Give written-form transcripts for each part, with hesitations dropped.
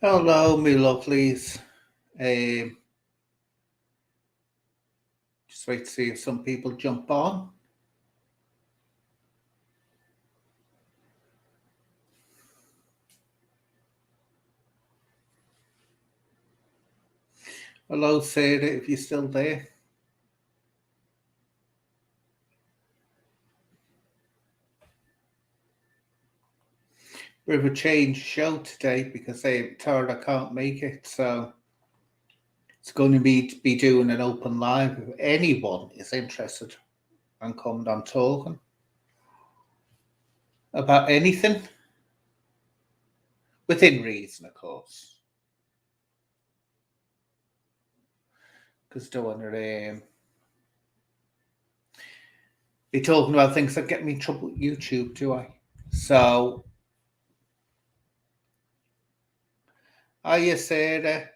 Hello, me lovelies. Um, just wait to see if some people jump on. Hello, Sarah, if you're still there. Bit of a change show today because Tara can't make it, so it's going to be doing an open live if anyone is interested and coming on talking about anything within reason, of course. Because don't want to be talking about things that get me in trouble with YouTube, do I? So, are you Sarah?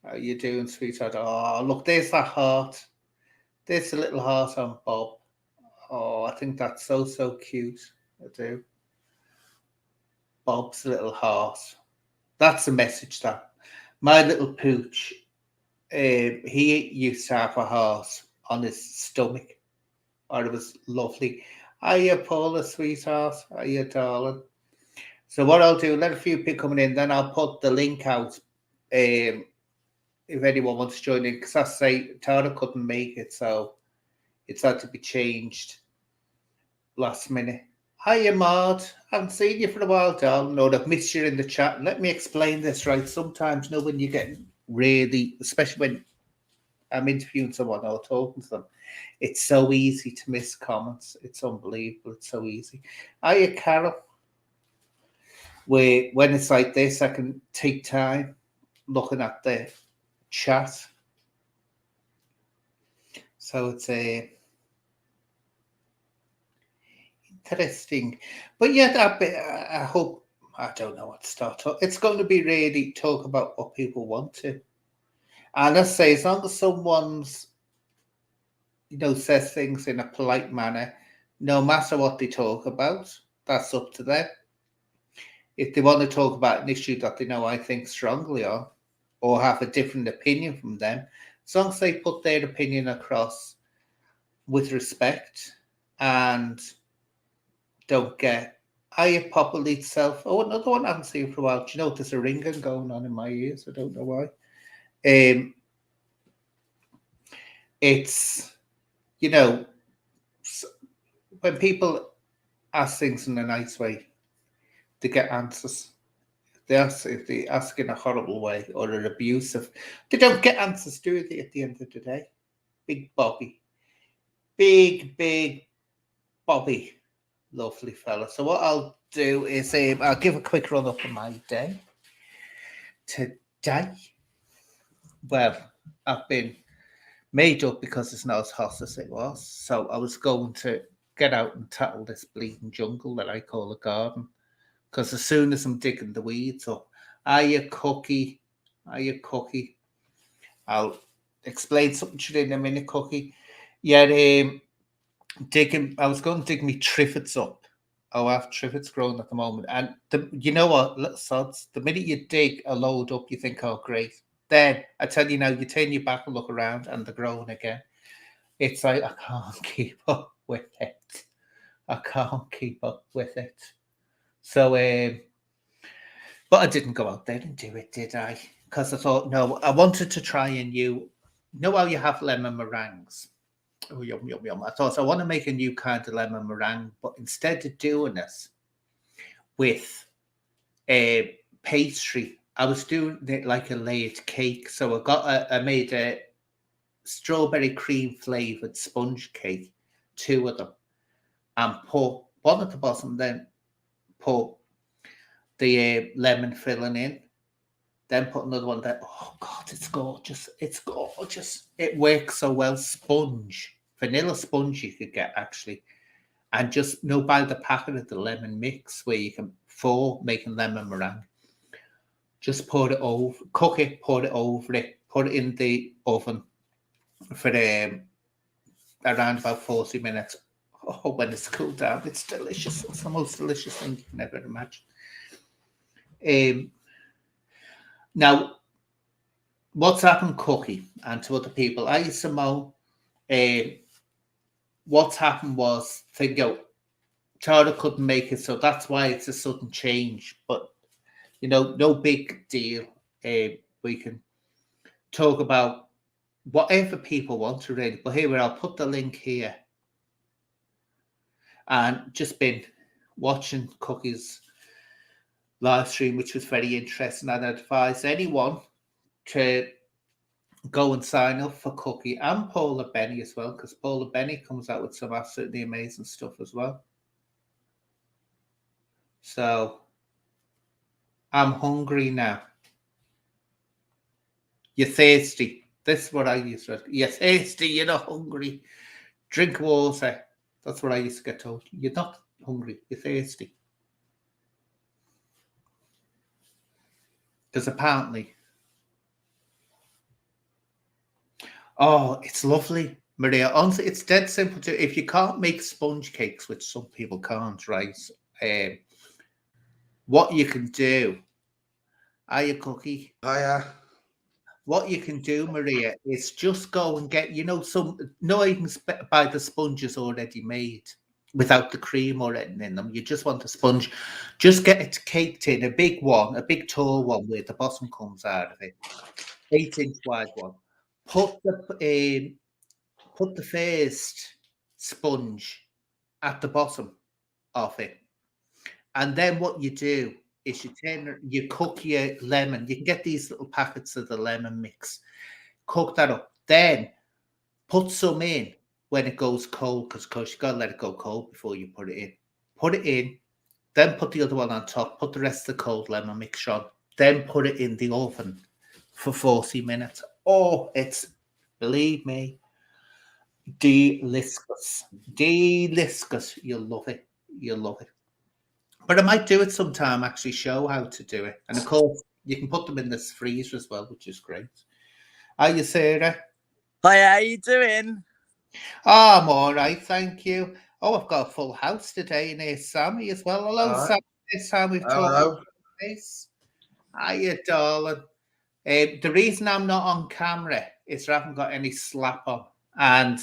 How you doing, sweetheart? Oh, look, there's that heart. There's a little heart on Bob. Oh, I think that's so cute. I do. Bob's little heart. That's a message that my little pooch. He used to have a heart on his stomach, or it was lovely. Hiya, Paula, sweetheart. Hiya, darling. So what I'll do, let a few people coming in, then I'll put the link out. If anyone wants to join in, because I say Tara couldn't make it, so it's had to be changed last minute. Hiya, Maud. Haven't seen you for a while, darling. No, I've missed you in the chat. Let me explain this, right? Sometimes, when you get really, especially when I'm interviewing someone or talking to them, it's so easy to miss comments. It's unbelievable. It's so easy. Hiya, Carol. Where when it's like this, I can take time looking at the chat. So it's a interesting. But yeah, that bit, I hope, I don't know what to start talk. It's going to be really talk about what people want to. And let's say, as long as someone's, says things in a polite manner, no matter what they talk about, that's up to them. If they want to talk about an issue that they know I think strongly on, or have a different opinion from them, as long as they put their opinion across with respect and don't get higher properly self. Oh, another one I haven't seen for a while. Do you know there's a ringing going on in my ears? I don't know why. It's you know when people ask things in a nice way, they get answers. If they ask in a horrible way or an abusive, they don't get answers, do they? At the end of the day, big Bobby, big Bobby, lovely fella. So what I'll do is I'll give a quick run up of my day today. Well, I've been made up because it's not as hot as it was. So I was going to get out and tackle this bleeding jungle that I call a garden. Because as soon as I'm digging the weeds up, are you cookie? Are you cookie? I'll explain something to you in a minute, cookie. Yeah, digging. I was going to dig me triffids up. Oh, I have triffids growing at the moment, and you know what, little sods. The minute you dig a load up, you think, "Oh, great." Then I tell you now, you turn your back and look around, and they're growing again. It's like I can't keep up with it. I can't keep up with it. So, but I didn't go out there and do it, did I? Because I thought, no, I wanted to try a new. You know how you have lemon meringues? Oh, yum, yum, yum. I thought I want to make a new kind of lemon meringue, but instead of doing this with a pastry, I was doing it like a layered cake. So I made a strawberry cream flavored sponge cake, two of them, and put one at the bottom, then put the lemon filling in, then put another one there. Oh God, it's gorgeous! It's gorgeous. It works so well. Sponge, vanilla sponge, you could get actually, and just buy the packet of the lemon mix where you can for making lemon meringue. Just pour it over, cook it, pour it over it, put it in the oven for around about 40 minutes. Oh, when it's cooled down, it's delicious. It's the most delicious thing you can ever imagine. Um, Now, what's happened, Cookie, and to other people, I used to moan. What's happened was, think, Tara couldn't make it, so that's why it's a sudden change. But no big deal. We can talk about whatever people want to read. But here, I'll put the link here. And just been watching Cookie's live stream, which was very interesting. And I advise anyone to go and sign up for Cookie and Paula Benny as well, because Paula Benny comes out with some absolutely amazing stuff as well. So I'm hungry now. You're thirsty. This is what I used to. You're thirsty. You're not hungry. Drink water. That's what I used to get told. You're not hungry. You're thirsty. Because apparently, it's lovely, Maria. Honestly, it's dead simple too. If you can't make sponge cakes, which some people can't, right? What you can do, Hiya, Cookie. Hiya. What you can do, Maria, is just go and get, you can buy the sponges already made without the cream or anything in them. You just want a sponge. Just get it caked in, a big one, a big tall one where the bottom comes out of it, 8-inch wide one. Put the first sponge at the bottom of it. And then what you do is you cook your lemon. You can get these little packets of the lemon mix. Cook that up. Then put some in when it goes cold, because you got to let it go cold before you put it in. Put it in. Then put the other one on top. Put the rest of the cold lemon mix on. Then put it in the oven for 40 minutes. Oh, believe me, delicious. Delicious. You'll love it. You'll love it. But I might do it sometime, actually show how to do it. And of course, you can put them in this freezer as well, which is great. How you, Sarah? Hi, how you doing? Oh, I'm all right, thank you. Oh, I've got a full house today, and here's Sammy as well. Hello, Sammy. This time we've talked about this. Hiya, darling. The reason I'm not on camera is I haven't got any slap on. And,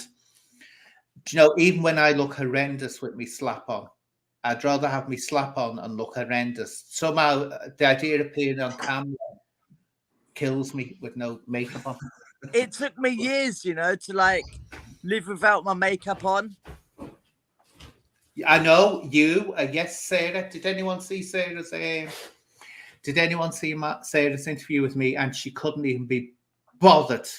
even when I look horrendous with me slap on, I'd rather have me slap on and look horrendous. Somehow, the idea of appearing on camera kills me with no makeup on. It took me years, to live without my makeup on. I know you. Yes, Sarah. Did anyone see Sarah's? Did anyone see Sarah's interview with me? And she couldn't even be bothered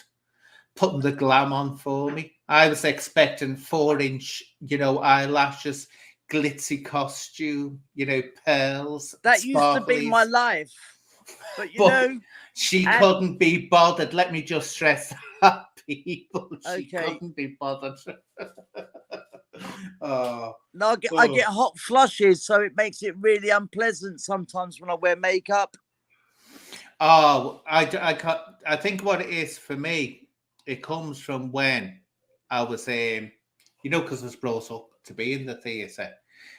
putting the glam on for me. I was expecting 4-inch, eyelashes, glitzy costume, pearls. That used to be my life. But she couldn't be bothered. Let me just stress that, people. She couldn't be bothered. No, I get hot flushes, so it makes it really unpleasant sometimes when I wear makeup. I think what it is for me, it comes from when I was, because I was brought up to be in the theatre.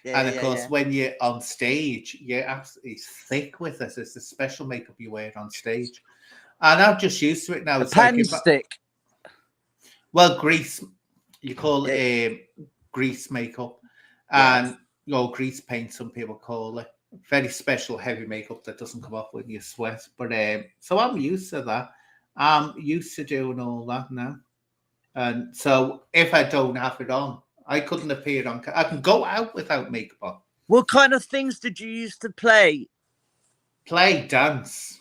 And of course, when you're on stage, you're absolutely thick with it. It's the special makeup you wear on stage. And I'm just used to it now. It's pan stick. Well, grease. You call it grease makeup. And grease paint, some people call it. Very special, heavy makeup that doesn't come off when you sweat. But so I'm used to that. I'm used to doing all that now. And so if I don't have it on, I couldn't appear on. I can go out without makeup on. What kind of things did you used to play? Dance.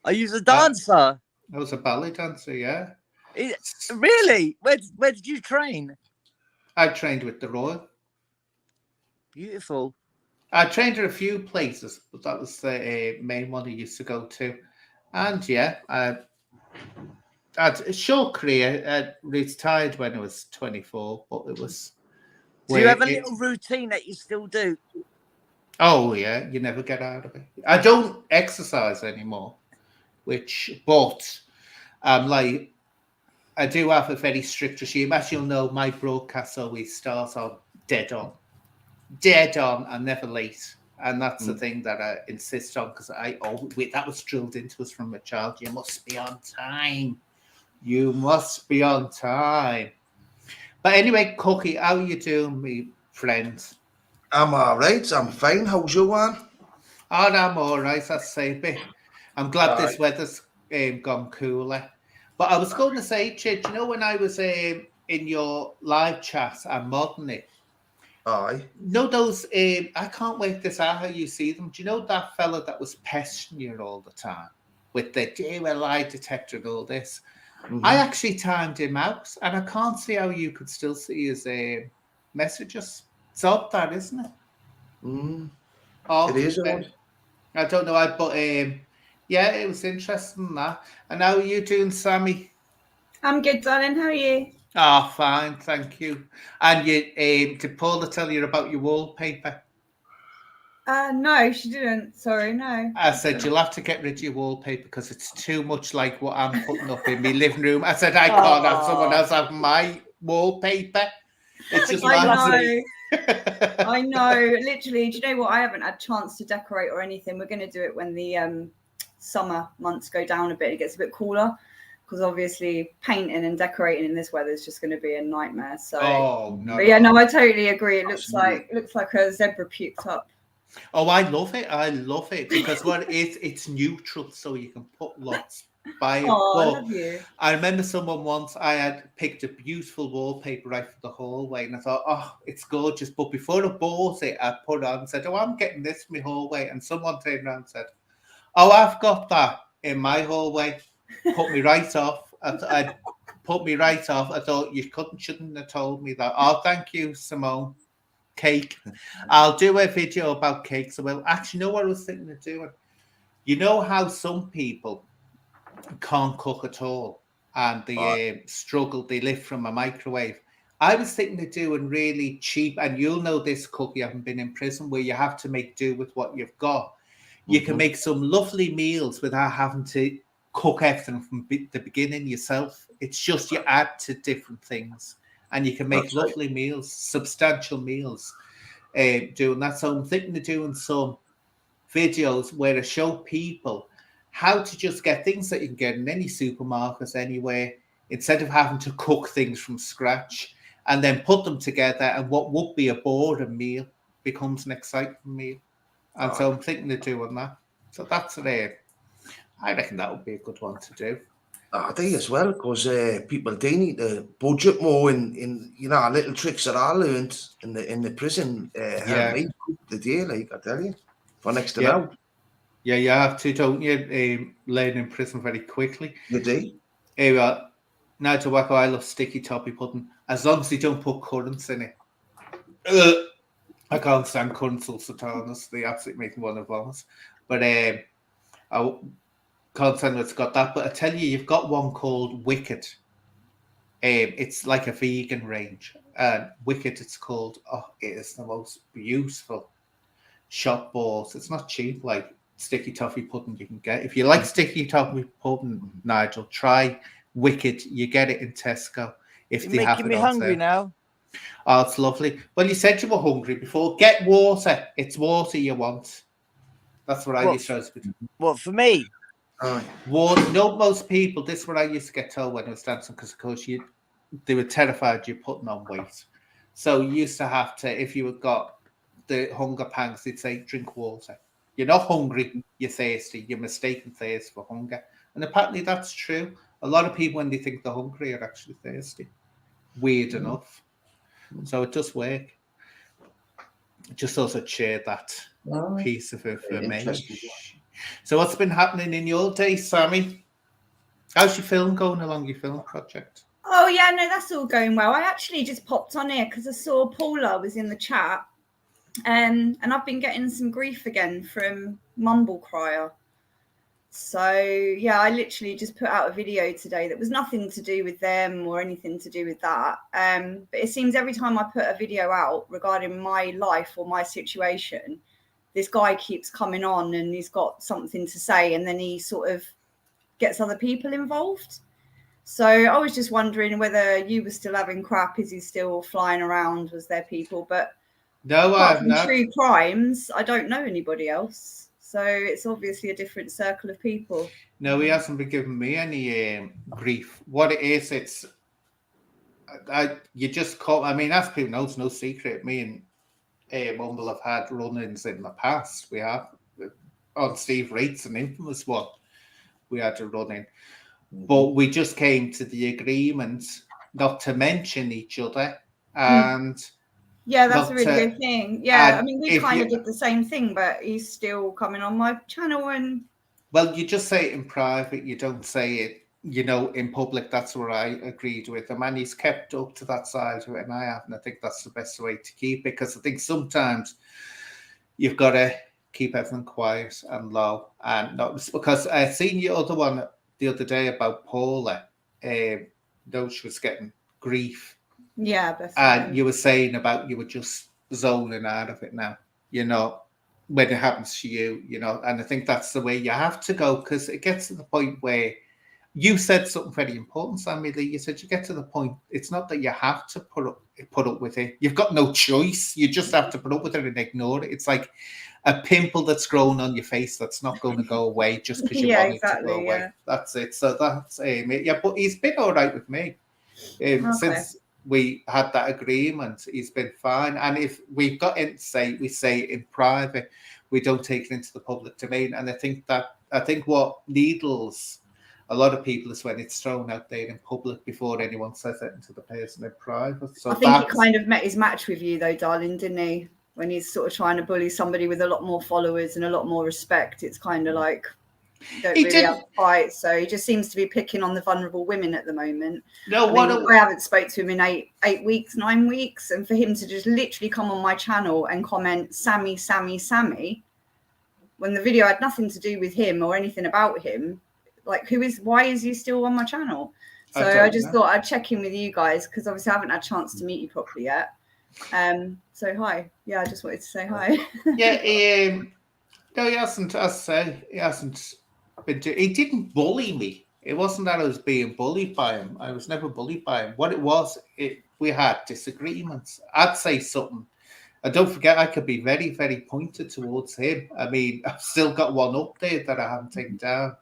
Are you a dancer? I was a ballet dancer, yeah. Really? Where did you train? I trained with the Royal. Beautiful. I trained at a few places, but that was the main one I used to go to. And I had a short career. I retired when I was 24, but it was... Do you have a little routine that you still do? Oh, yeah. You never get out of it. I don't exercise anymore, but I do have a very strict regime. As you'll know, my broadcasts always start on dead on, and never late. And that's the thing that I insist on, because that was drilled into us from a child. You must be on time. You must be on time. But anyway, Cookie, how you doing, me friends? I'm all right. I'm fine. How's you, one? Oh, I'm all right, I say, bit. I'm glad this Aye. weather's gone cooler. But I was going to say, Chid, when I was in your live chat and modding it, Aye. those, I can't wait to say how you see them. Do you know that fella that was pestering you all the time with the lie detector and all this? I actually timed him out, and I can't see how you could still see his messages. It's odd, that, isn't it? It is odd. I don't know. But yeah, it was interesting, that. And how are you doing, Sammy? I'm good, darling. How are you? Ah, fine, thank you. And did Paula tell you about your wallpaper? No, she didn't. Sorry, no. I said, you'll have to get rid of your wallpaper because it's too much like what I'm putting up in my living room. I said, I can't have someone else have my wallpaper. It's just I know. Literally, do you know what? I haven't had a chance to decorate or anything. We're going to do it when the summer months go down a bit. It gets a bit cooler, because obviously painting and decorating in this weather is just going to be a nightmare. So, no. But yeah, no, I totally agree. It looks like a zebra puked up. Oh, I love it. I love it because it's neutral, so you can put lots by it. Oh, I love you. I remember someone once, I had picked a beautiful wallpaper right for the hallway, and I thought, oh, it's gorgeous. But before I bought it, I put it on and said, oh, I'm getting this for my hallway. And someone turned around and said, oh, I've got that in my hallway. Put me right off. I put me right off. I thought you shouldn't have told me that. Oh, thank you, Simone. Cake. I'll do a video about cakes. Well, actually, you know what I was thinking of doing? You know how some people can't cook at all and they struggle, they live from a microwave. I was thinking of doing really cheap, and you'll know this, Cookie, you haven't been in prison, where you have to make do with what you've got. You can make some lovely meals without having to cook everything from the beginning yourself. It's just you add to different things. And you can make lovely meals, substantial meals doing that. So I'm thinking of doing some videos where I show people how to just get things that you can get in any supermarkets anywhere, instead of having to cook things from scratch, and then put them together, and what would be a boredom meal becomes an exciting meal. And so I'm thinking of doing that. So that's it. I reckon that would be a good one to do. I do as well, because people do need to budget more in little tricks that I learned in the prison. Help me the day, like I tell you, for next to now. Yeah, you have to, don't you? Learn in prison very quickly. You do. Anyway, now to Wacko, I love sticky toffee pudding, as long as you don't put currants in it. I can't stand currants or sultanas. They absolutely make me want to vomit. But I can't stand it's got that. But I tell you, you've got one called Wicked. It's like a vegan range. Wicked, it's called. Oh, it is the most beautiful shop balls. It's not cheap like sticky toffee pudding you can get. If you like sticky toffee pudding, Nigel, try Wicked. You get it in Tesco. If they have it. You're making me hungry now. Oh, it's lovely. Well, you said you were hungry before. Get water. It's water you want. That's what I used to do. What, for me? Water. No, most people, this is what I used to get told when I was dancing, because of course they were terrified you're putting on weight. So you used to have to, if you had got the hunger pangs, they'd say, drink water. You're not hungry, you're thirsty. You're mistaken thirst for hunger. And apparently that's true. A lot of people, when they think they're hungry, are actually thirsty. Weird enough. So it does work. Just also share that piece of information. So what's been happening in your day, Sammy? How's your film going along, your film project? Oh, yeah, no, that's all going well. I actually just popped on here because I saw Paula was in the chat. And I've been getting some grief again from Mumblecrier. So, yeah, I literally just put out a video today that was nothing to do with them or anything to do with that. But it seems every time I put a video out regarding my life or my situation, this guy keeps coming on and he's got something to say, and then he sort of gets other people involved. So I was just wondering whether you were still having crap. Is he still flying around? Was there people? But No, apart I've from not. true crimes, I don't know anybody else. So it's obviously a different circle of people. No, he hasn't been giving me any grief. What it is, it's you just call. I mean, as people know, it's no secret. Me and Mumble have had run-ins in the past. We have on Steve Reit's an infamous one. We had a run-in, but we just came to the agreement not to mention each other, and yeah, that's a not really to, good thing. Yeah, I and mean, we if kind you, of did the same thing, but he's still coming on my channel and. well, you just say it in private. You don't say it, in public. That's where I agreed with him, and he's kept up to that side of it, and I haven't. I think that's the best way to keep it, because I think sometimes you've got to keep everything quiet and low, and not because I seen your other one the other day about Paula. Though she was getting grief, Yeah, and you were saying about you were just zoning out of it now. When it happens to you, and I think that's the way you have to go, because it gets to the point where you said something very important, Sammy Lee. You said you get to the point, it's not that you have to put up with it. You've got no choice. You just have to put up with it and ignore it. It's like a pimple that's grown on your face that's not going to go away just because you want it to go away. Yeah. That's it. So that's yeah, but he's been all right with me. Since we had that agreement, he's been fine. And if we've got it, we say it in private. We don't take it into the public domain. And I think what needles a lot of people is when it's thrown out there in public before anyone says it to the person in private. So I think he kind of met his match with you, though, darling, didn't he? When he's sort of trying to bully somebody with a lot more followers and a lot more respect, it's kind of like you don't really have to fight. So he just seems to be picking on the vulnerable women at the moment. No, I haven't spoke to him in 9 weeks, and for him to just literally come on my channel and comment Sammy, Sammy, Sammy, when the video had nothing to do with him or anything about him. Like, why is he still on my channel? So I just thought I'd check in with you guys, because obviously I haven't had a chance to meet you properly yet. So hi. Yeah, I just wanted to say hi. Yeah, no, he hasn't. As I say, he hasn't been. He didn't bully me. It wasn't that I was being bullied by him. I was never bullied by him. What it was, we had disagreements. I'd say something. And don't forget, I could be very, very pointed towards him. I mean, I've still got one up there that I haven't taken down,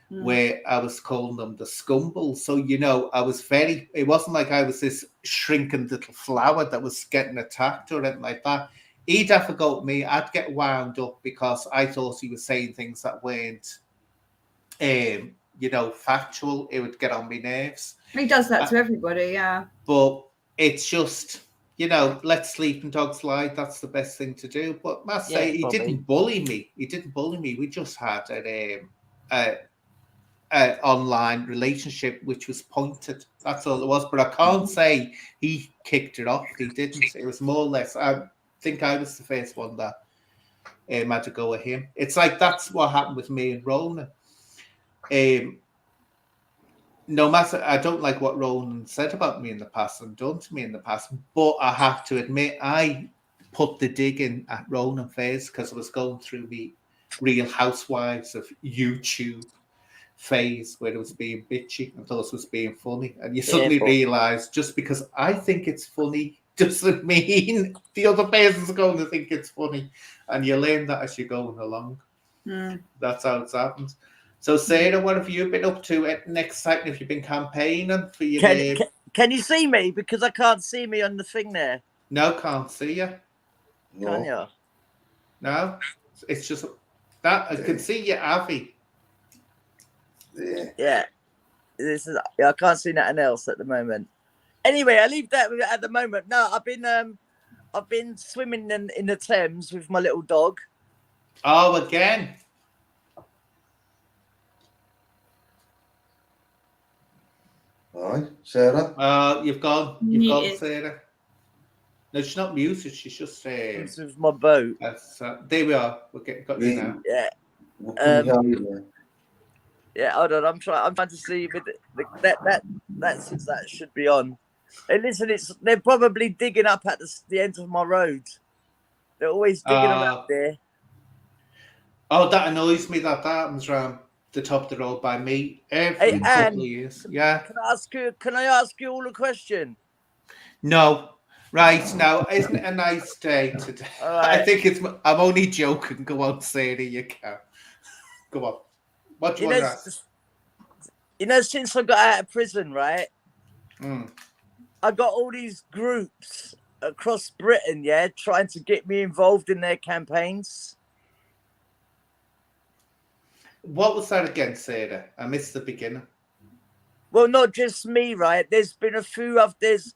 where I was calling them the scumble. So, I was it wasn't like I was this shrinking little flower that was getting attacked or anything like that. He'd have to go at me. I'd get wound up because I thought he was saying things that weren't, factual. It would get on my nerves. He does that to everybody, yeah. But it's just, let sleeping dogs lie. That's the best thing to do. But I must say, he didn't bully me. We just had an online relationship which was pointed. That's all it was. But I can't say he kicked it off. He didn't. It was more or less. I think I was the first one that had to go at him. It's like that's what happened with me and Ronan. No matter, I don't like what Ronan said about me in the past and done to me in the past, but I have to admit I put the dig in at Ronan first because I was going through the Real Housewives of YouTube phase where it was being bitchy and thought it was being funny, and you suddenly realise just because I think it's funny doesn't mean the other person's going to think it's funny, and you learn that as you're going along. That's how it happens. So Sarah, what have you been up to at next time? Have you been campaigning for your can you see me? Because I can't see me on the thing there. No, can't see you. Can you? No, it's just that I can see you, Avi. Yeah. I can't see nothing else at the moment. Anyway, I leave that at the moment. No, I've been swimming in the Thames with my little dog. Oh, again. All right, Sarah. You've gone, Sarah. No, she's not muted. She's just This is my boat. There we are. Got you now. Yeah. Yeah, hold on. I'm trying to see with that should be on. And listen, they're probably digging up at the end of my road. They're always digging around there. Oh, that annoys me. That happens around the top of the road by me every couple of years. Yeah. Can I ask you all a question? No, Right, now, isn't it a nice day today? All I right. think it's... I'm only joking. Go on, Sarah, you can. Go on. What do you want to ask? Since I got out of prison, right? Mm. I got all these groups across Britain, yeah, trying to get me involved in their campaigns. What was that again, Sarah? I missed the beginning. Well, not just me, right? There's been a few of there's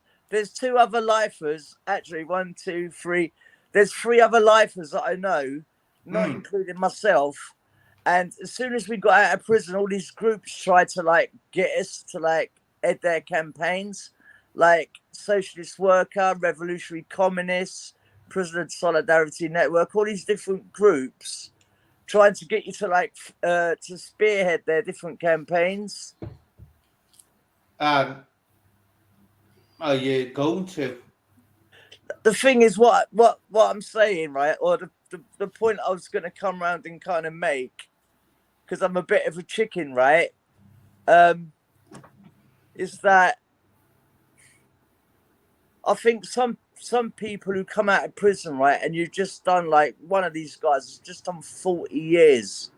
2 other lifers, actually 1, 2, 3. There's 3 other lifers that I know, not including myself. And as soon as we got out of prison, all these groups tried to like get us to like head their campaigns, like Socialist Worker, Revolutionary Communists, Prisoner Solidarity Network, all these different groups trying to get you to like to spearhead their different campaigns. Are you going to? The thing is, what I'm saying, right, or the point I was going to come around and kind of make, because I'm a bit of a chicken, right, is that I think some people who come out of prison, right, and you've just done, like, one of these guys has just done 40 years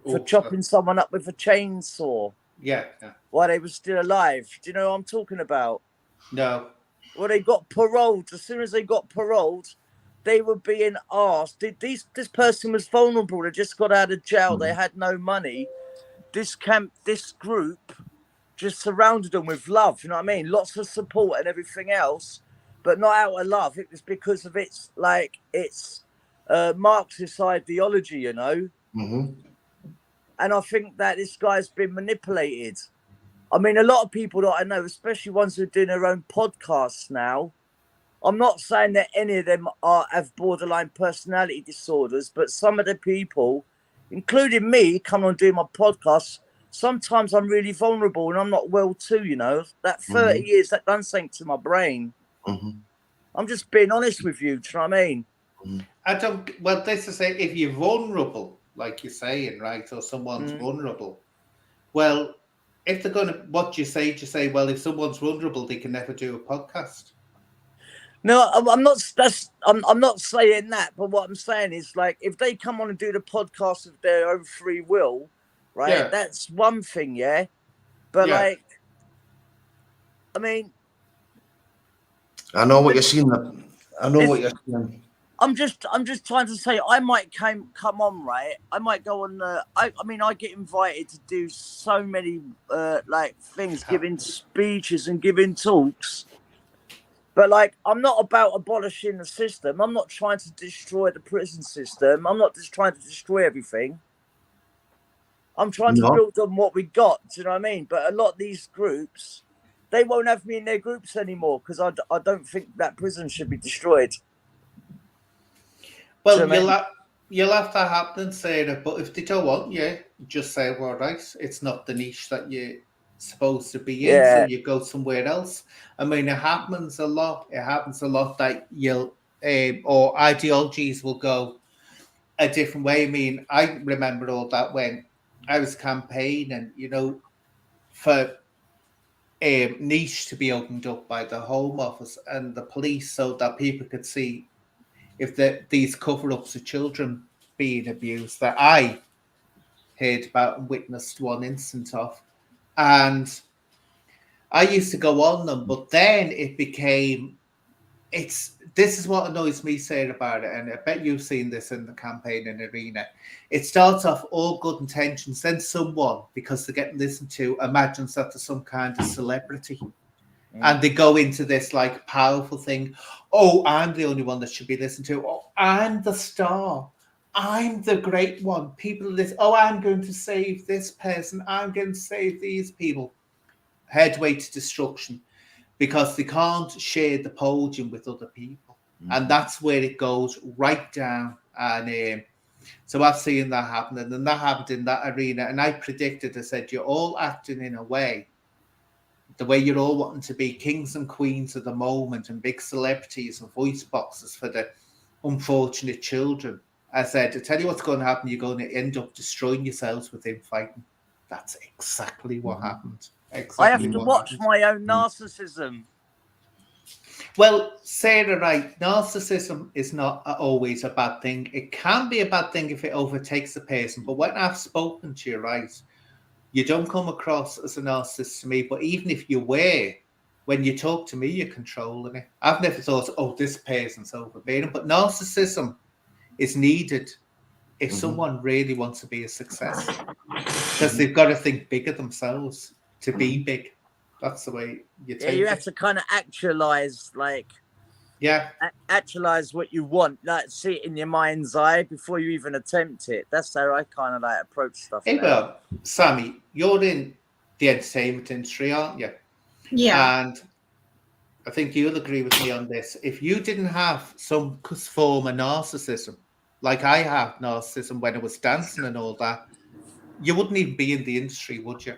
for chopping someone up with a chainsaw. Yeah. While they were still alive. Do you know what I'm talking about? No. Well, they got paroled. As soon as they got paroled, they were being asked. This person was vulnerable. They just got out of jail. They had no money. This group just surrounded them with love. You know what I mean? Lots of support and everything else, but not out of love. It was because of its Marxist ideology, you know. Mm-hmm. And I think that this guy's been manipulated. I mean, a lot of people that I know, especially ones who are doing their own podcasts now, I'm not saying that any of them have borderline personality disorders, but some of the people, including me, come on doing my podcasts, sometimes I'm really vulnerable and I'm not well too, you know. That 30 years, that done something to my brain. Mm-hmm. I'm just being honest with you, do you know what I mean? Well, this is it. If you're vulnerable, like you're saying, right, or someone's vulnerable, well, if they're going to, what do you say, well, if someone's vulnerable, they can never do a podcast. No, I'm not. I'm not saying that. But what I'm saying is, like, if they come on and do the podcast of their own free will, right? Yeah. That's one thing, yeah. But like, I mean, I know what you're saying. I know what you're saying. I'm just trying to say I might come on, right? I might go on. I mean, I get invited to do so many like things, giving speeches and giving talks. But like, I'm not about abolishing the system. I'm not trying to destroy the prison system. I'm not just trying to destroy everything. I'm trying to build on what we got. Do you know what I mean? But a lot of these groups, they won't have me in their groups anymore because I don't think that prison should be destroyed. Well, you'll have to happen, Sarah. But if they don't want you, just say, well, right, it's not the niche that you're supposed to be in, so you go somewhere else. I mean, it happens a lot. It happens a lot that you'll or ideologies will go a different way. I mean, I remember all that when I was campaigning, you know, for a niche to be opened up by the Home Office and the police so that people could see if these cover-ups of children being abused that I heard about and witnessed one instance of. And I used to go on them, but then it became, this is what annoys me saying about it, and I bet you've seen this in the campaigning arena. It starts off all good intentions, then someone, because they're getting listened to, imagines that they're some kind of celebrity. And they go into this like powerful thing. Oh, I'm the only one that should be listened to. Oh, I'm the star. I'm the great one. People listen. Oh, I'm going to save this person. I'm going to save these people. Headway to destruction because they can't share the podium with other people. And that's where it goes right down. And so I've seen that happen. And then that happened in that arena. And I predicted, I said, you're all acting in a way the way you're all wanting to be kings and queens of the moment and big celebrities and voice boxes for the unfortunate children. I said, I tell you what's going to happen, you're going to end up destroying yourselves within fighting. That's exactly what happened. Exactly. I have to watch my own narcissism. Well, Sarah, right, narcissism is not always a bad thing. It can be a bad thing if it overtakes the person. But when I've spoken to you, right, you don't come across as a narcissist to me. But even if you were, when you talk to me, you're controlling it. I've never thought, oh, this person's overbearing. But narcissism is needed if someone really wants to be a success, because they've got to think bigger themselves to be big. That's the way you take it. Yeah, you have to kind of actualize, like, actualize what you want, like see it in your mind's eye before you even attempt it. That's how I kind of like approach stuff. Hey, well, Sammy, you're in the entertainment industry, aren't you? Yeah. And I think you'll agree with me on this. If you didn't have some form of narcissism, like I have narcissism when I was dancing and all that, you wouldn't even be in the industry, would you?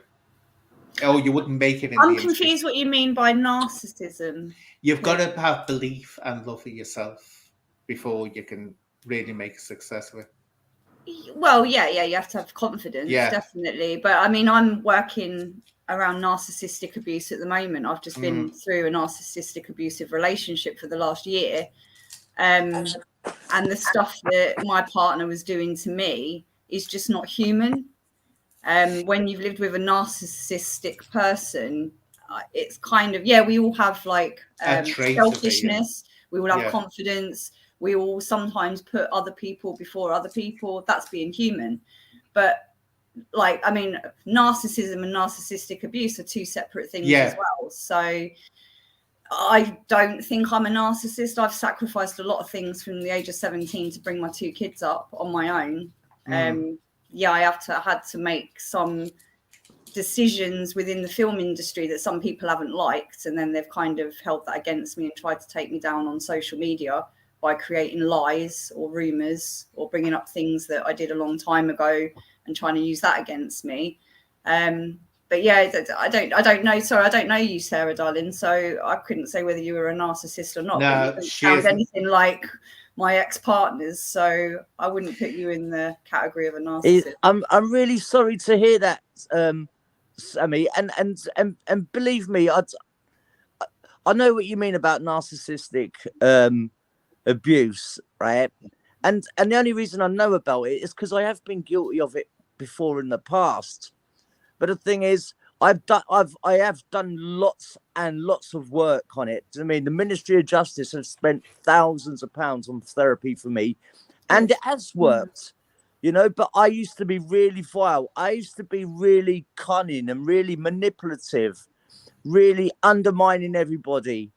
Or you wouldn't make it in the industry. I'm confused what you mean by narcissism. You've got to have belief and love for yourself before you can really make a success of it. Well, yeah, you have to have confidence, definitely. But I mean, I'm working around narcissistic abuse at the moment. I've just been through a narcissistic abusive relationship for the last year. And the stuff that my partner was doing to me is just not human. When you've lived with a narcissistic person, it's kind of, we all have like selfishness. We all have confidence. We all sometimes put other people before other people. That's being human. But like, I mean, narcissism and narcissistic abuse are two separate things as well. So I don't think I'm a narcissist. I've sacrificed a lot of things from the age of 17 to bring my 2 kids up on my own. I had to make some decisions within the film industry that some people haven't liked, and then they've kind of held that against me and tried to take me down on social media by creating lies or rumors or bringing up things that I did a long time ago and trying to use that against me. But yeah, I don't know. Sorry, I don't know you, Sarah, darling. So I couldn't say whether you were a narcissist or not. No, but you don't sound anything like my ex-partners, so I wouldn't put you in the category of a narcissist. I'm really sorry to hear that, Sammy. And believe me, I know what you mean about narcissistic abuse, right? And the only reason I know about it is because I have been guilty of it before in the past. But the thing is, I have done lots and lots of work on it. I mean, the Ministry of Justice have spent thousands of pounds on therapy for me, and it has worked, you know. But I used to be really vile. I used to be really cunning and really manipulative, really undermining everybody.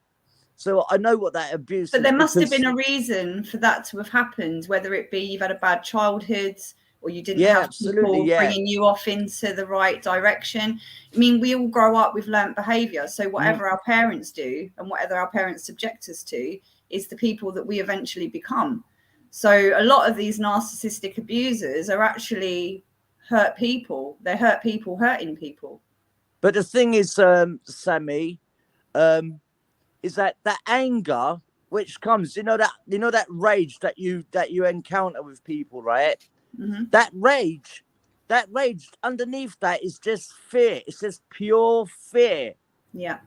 So I know what that abuse is. But there must have been a reason for that to have happened, whether it be you've had a bad childhood or you didn't have people bringing you off into the right direction. I mean, we all grow up with learnt behaviour. So whatever our parents do and whatever our parents subject us to is the people that we eventually become. So a lot of these narcissistic abusers are actually hurt people. They hurt people hurting people. But the thing is, Sammy, is that anger which comes, that rage that you encounter with people, right? That rage underneath that is just fear. It's just pure fear. Yeah,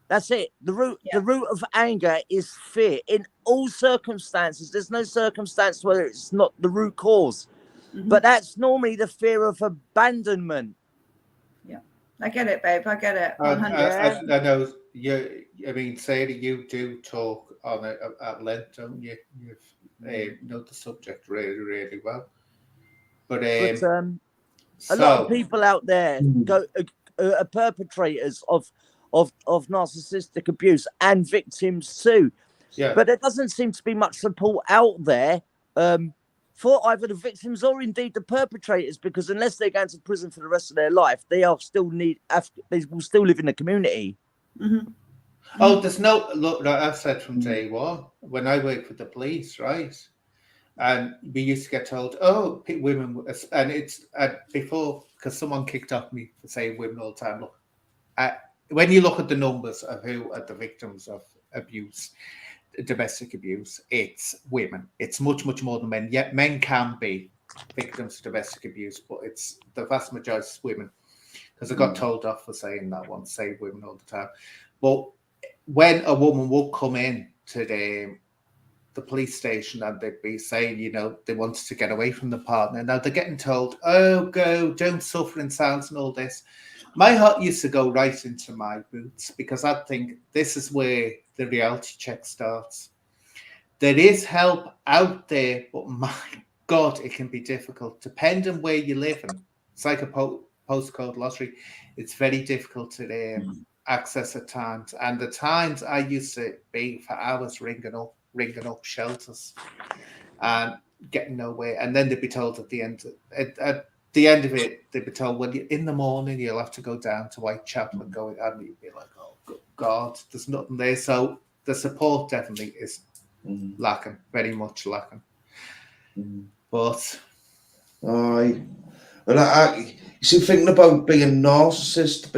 that's it. The root of anger is fear in all circumstances. There's no circumstance where it's not the root cause, but that's normally the fear of abandonment. Yeah, I get it, babe. I get it. I know you. I mean, Sadie, you do talk on it at length, don't you? You've know the subject really, really well. But a lot of people out there are perpetrators of narcissistic abuse and victims too. Yeah. But there doesn't seem to be much support out there for either the victims or indeed the perpetrators, because unless they go into prison for the rest of their life, they will still live in the community. Oh, there's no look. I've said from day one when I worked with the police, right? And we used to get told, "Oh, women," and it's before, because someone kicked off me for saying women all the time. Look, when you look at the numbers of who are the victims of abuse, domestic abuse, it's women. It's much, much more than men. Yet men can be victims of domestic abuse, but it's the vast majority is women. Because I got told off for saying that once, say women all the time. But when a woman would come in to the police station and they'd be saying, you know, they wanted to get away from the partner. Now they're getting told, oh, go, don't suffer in silence and all this. My heart used to go right into my boots because I think this is where the reality check starts. There is help out there, but my God, it can be difficult. Depending where you live in, it's like a postcode lottery. It's very difficult to access at times. And the times I used to be for hours ringing up shelters and getting nowhere. And then they'd be told at the end of it, they'd be told, well, in the morning, you'll have to go down to Whitechapel and go, and you'd be like, oh, God, there's nothing there. So the support definitely is lacking, very much lacking. But you see, thinking about being a narcissist,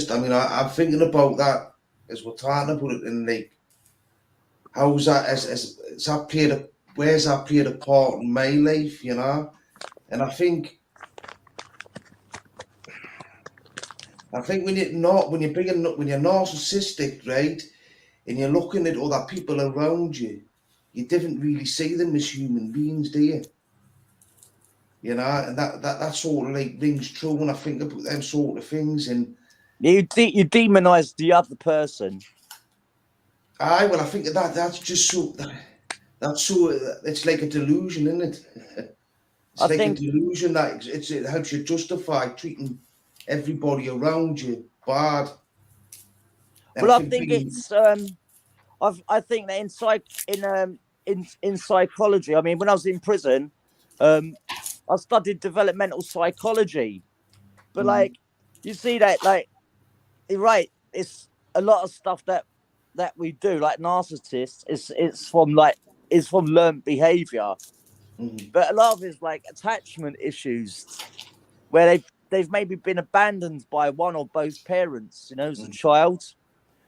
I mean, I'm thinking about that as we're talking about it, and like, how's that, where's that played a part in my life, you know? And I think when you're narcissistic, right, and you're looking at other people around you, you didn't really see them as human beings, do you? You know, and that sort of like rings true when I think about them sort of things. And you demonize the other person. Well, I think that's just so. It's like a delusion, isn't it? It's a delusion that it helps you justify treating everybody around you bad. And well, I think it's. I think that in psychology. I mean, when I was in prison, I studied developmental psychology, but like you see that, like, you're right. It's a lot of stuff that we do, like narcissists. It's from learned behavior, but a lot of it's like attachment issues, where they've maybe been abandoned by one or both parents, you know, as a child.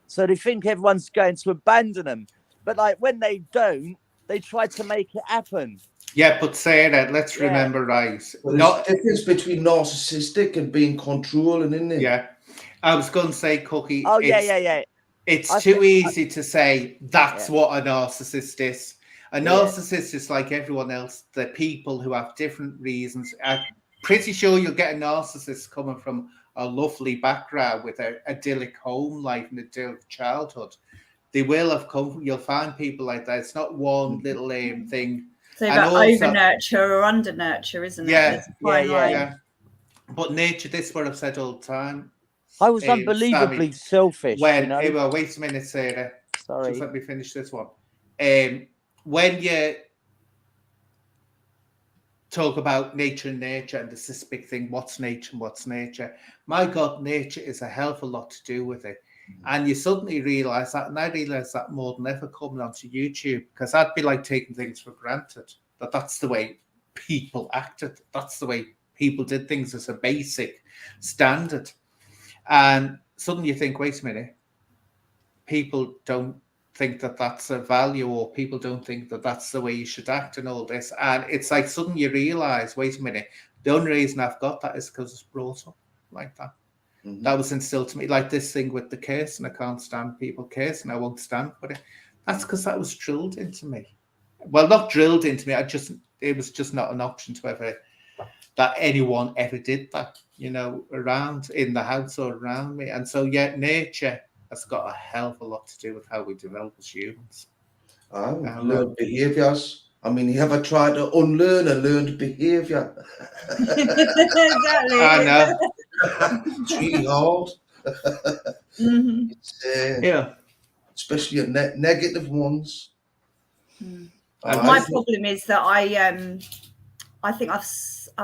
So they think everyone's going to abandon them. But like when they don't, they try to make it happen. Yeah, but Sarah, let's remember, right? Well, there's a difference between narcissistic and being controlling, isn't it? Yeah. I was going to say, Cookie. Oh, yeah. It's too easy to say that's what a narcissist is. A narcissist is like everyone else. They're people who have different reasons. I'm pretty sure you'll get a narcissist coming from a lovely background with an idyllic home life and idyllic childhood. They will have come. You'll find people like that. It's not one little thing. So about over nurture or under nurture, isn't it? Yeah. But nature, this is what I've said all the time. I was unbelievably selfish. Wait a minute, Sarah. Sorry. Just let me finish this one. When you talk about nature and nurture, and there's this big thing, what's nature and what's nature? My God, nature is a hell of a lot to do with it. And you suddenly realise that, and I realise that more than ever coming onto YouTube, because I'd be like taking things for granted, that's the way people acted. That's the way people did things as a basic standard. And suddenly you think, wait a minute, people don't think that that's a value, or people don't think that that's the way you should act and all this. And it's like suddenly you realise, wait a minute, the only reason I've got that is because it's brought up like that. That was instilled to me, like this thing with the cursing. I can't stand people cursing. I won't stand for it. That's because that was drilled into me. Well, not drilled into me. It was just not an option that anyone ever did that, you know, around in the house or around me. And so, nature has got a hell of a lot to do with how we develop as humans. Learned behaviours. I mean, you ever tried to unlearn a learned behaviour? Exactly. I know. It's really hard. It's, especially negative ones. My problem is that I think I've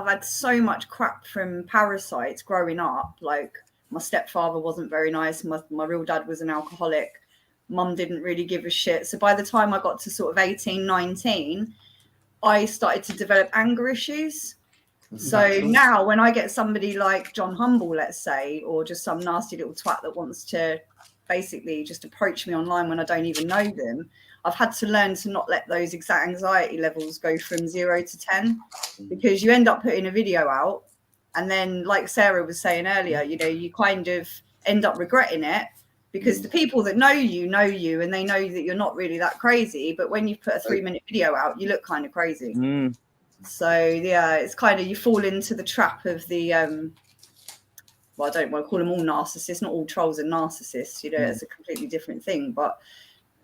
had so much crap from parasites growing up. Like, my stepfather wasn't very nice. My real dad was an alcoholic. Mum didn't really give a shit. So by the time I got to sort of 18, 19, I started to develop anger issues. So now when I get somebody like John Humble, let's say, or just some nasty little twat that wants to basically just approach me online when I don't even know them, I've had to learn to not let those exact anxiety levels go from 0 to 10, because you end up putting a video out, and then, like Sarah was saying earlier, you know, you kind of end up regretting it. because the people that know you, and they know that you're not really that crazy. But when you put a 3-minute video out, you look kind of crazy. So yeah, it's kind of, you fall into the trap of the well, I don't want to call them all narcissists. Not all trolls are narcissists. You know, it's a completely different thing. But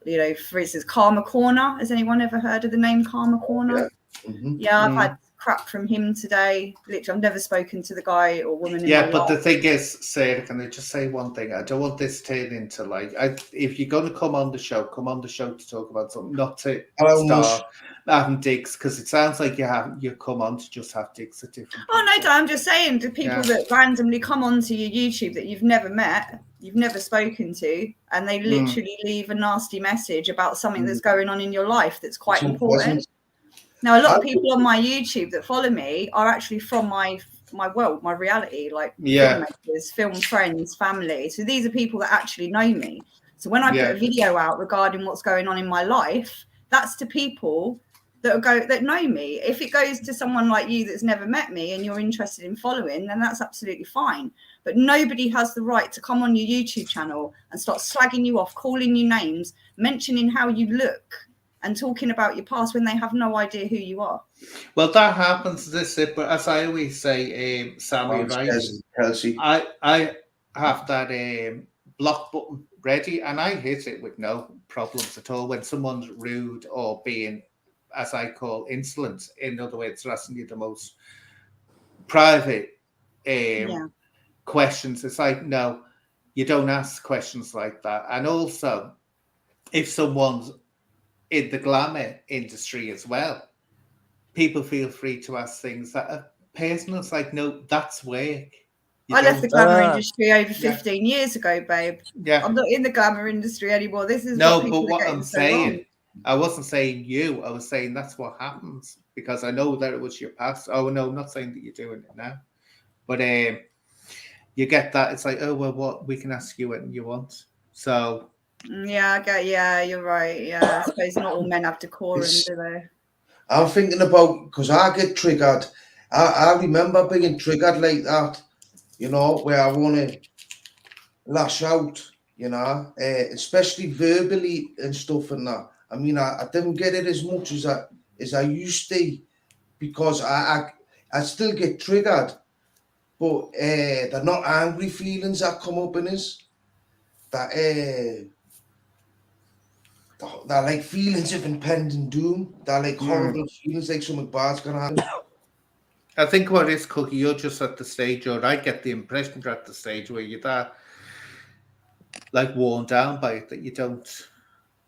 you know, for instance, Karma Corner. Has anyone ever heard of the name Karma Corner? Yeah, I've had crap from him today. Literally, I've never spoken to the guy or woman in my but life. the thing is, Sarah, can I just say one thing? I don't want this turned into like, if you're going to come on the show to talk about something, not to start having digs, because it sounds like you come on to just have digs at different people. No, I'm just saying to people that randomly come onto your YouTube that you've never met, you've never spoken to, and they literally leave a nasty message about something that's going on in your life that's quite important. Now, a lot of people on my YouTube that follow me are actually from my world, my reality, like filmmakers, film friends, family. So these are people that actually know me. So when I put a video out regarding what's going on in my life, that's to people that know me. If it goes to someone like you that's never met me and you're interested in following, then that's absolutely fine. But nobody has the right to come on your YouTube channel and start slagging you off, calling you names, mentioning how you look, and talking about your past when they have no idea who you are. Well, that happens, but as I always say, Sammy, right? Kelsey. I have that block button ready, and I hit it with no problems at all when someone's rude or being, as I call, insolent. In other words, asking you the most private questions. It's like, no, you don't ask questions like that. And also, if someone's in the glamour industry as well, people feel free to ask things that are personal. It's like, no, that's work. I left the glamour industry over 15 years ago, babe. Yeah, I'm not in the glamour industry anymore. This is what I'm saying. I wasn't saying you. I was saying that's what happens, because I know that it was your past. Oh no, I'm not saying that you're doing it now, but you get that. It's like, oh well, what, we can ask you what you want. So. Yeah, you're right. Yeah, I suppose not all men have decorum, do they? I'm thinking about, because I get triggered. I remember being triggered like that, you know, where I want to lash out, you know, especially verbally and stuff and that. I mean, I didn't get it as much as I used to, because I still get triggered, but they're not angry feelings that come up in us. That they're like feelings of impending doom. They're like horrible feelings, like something bad's gonna happen. I think what is, Cookie, you're just at the stage, or I get the impression you're at the stage where you're that like worn down by it, that you don't.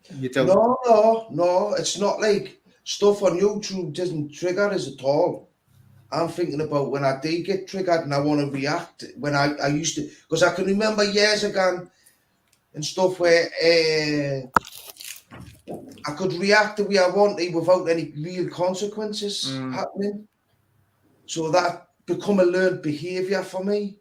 No, it's not like stuff on YouTube doesn't trigger us at all. I'm thinking about when I did get triggered and I want to react, when I used to, because I can remember years ago and stuff where I could react the way I wanted without any real consequences happening. So that become a learned behaviour for me.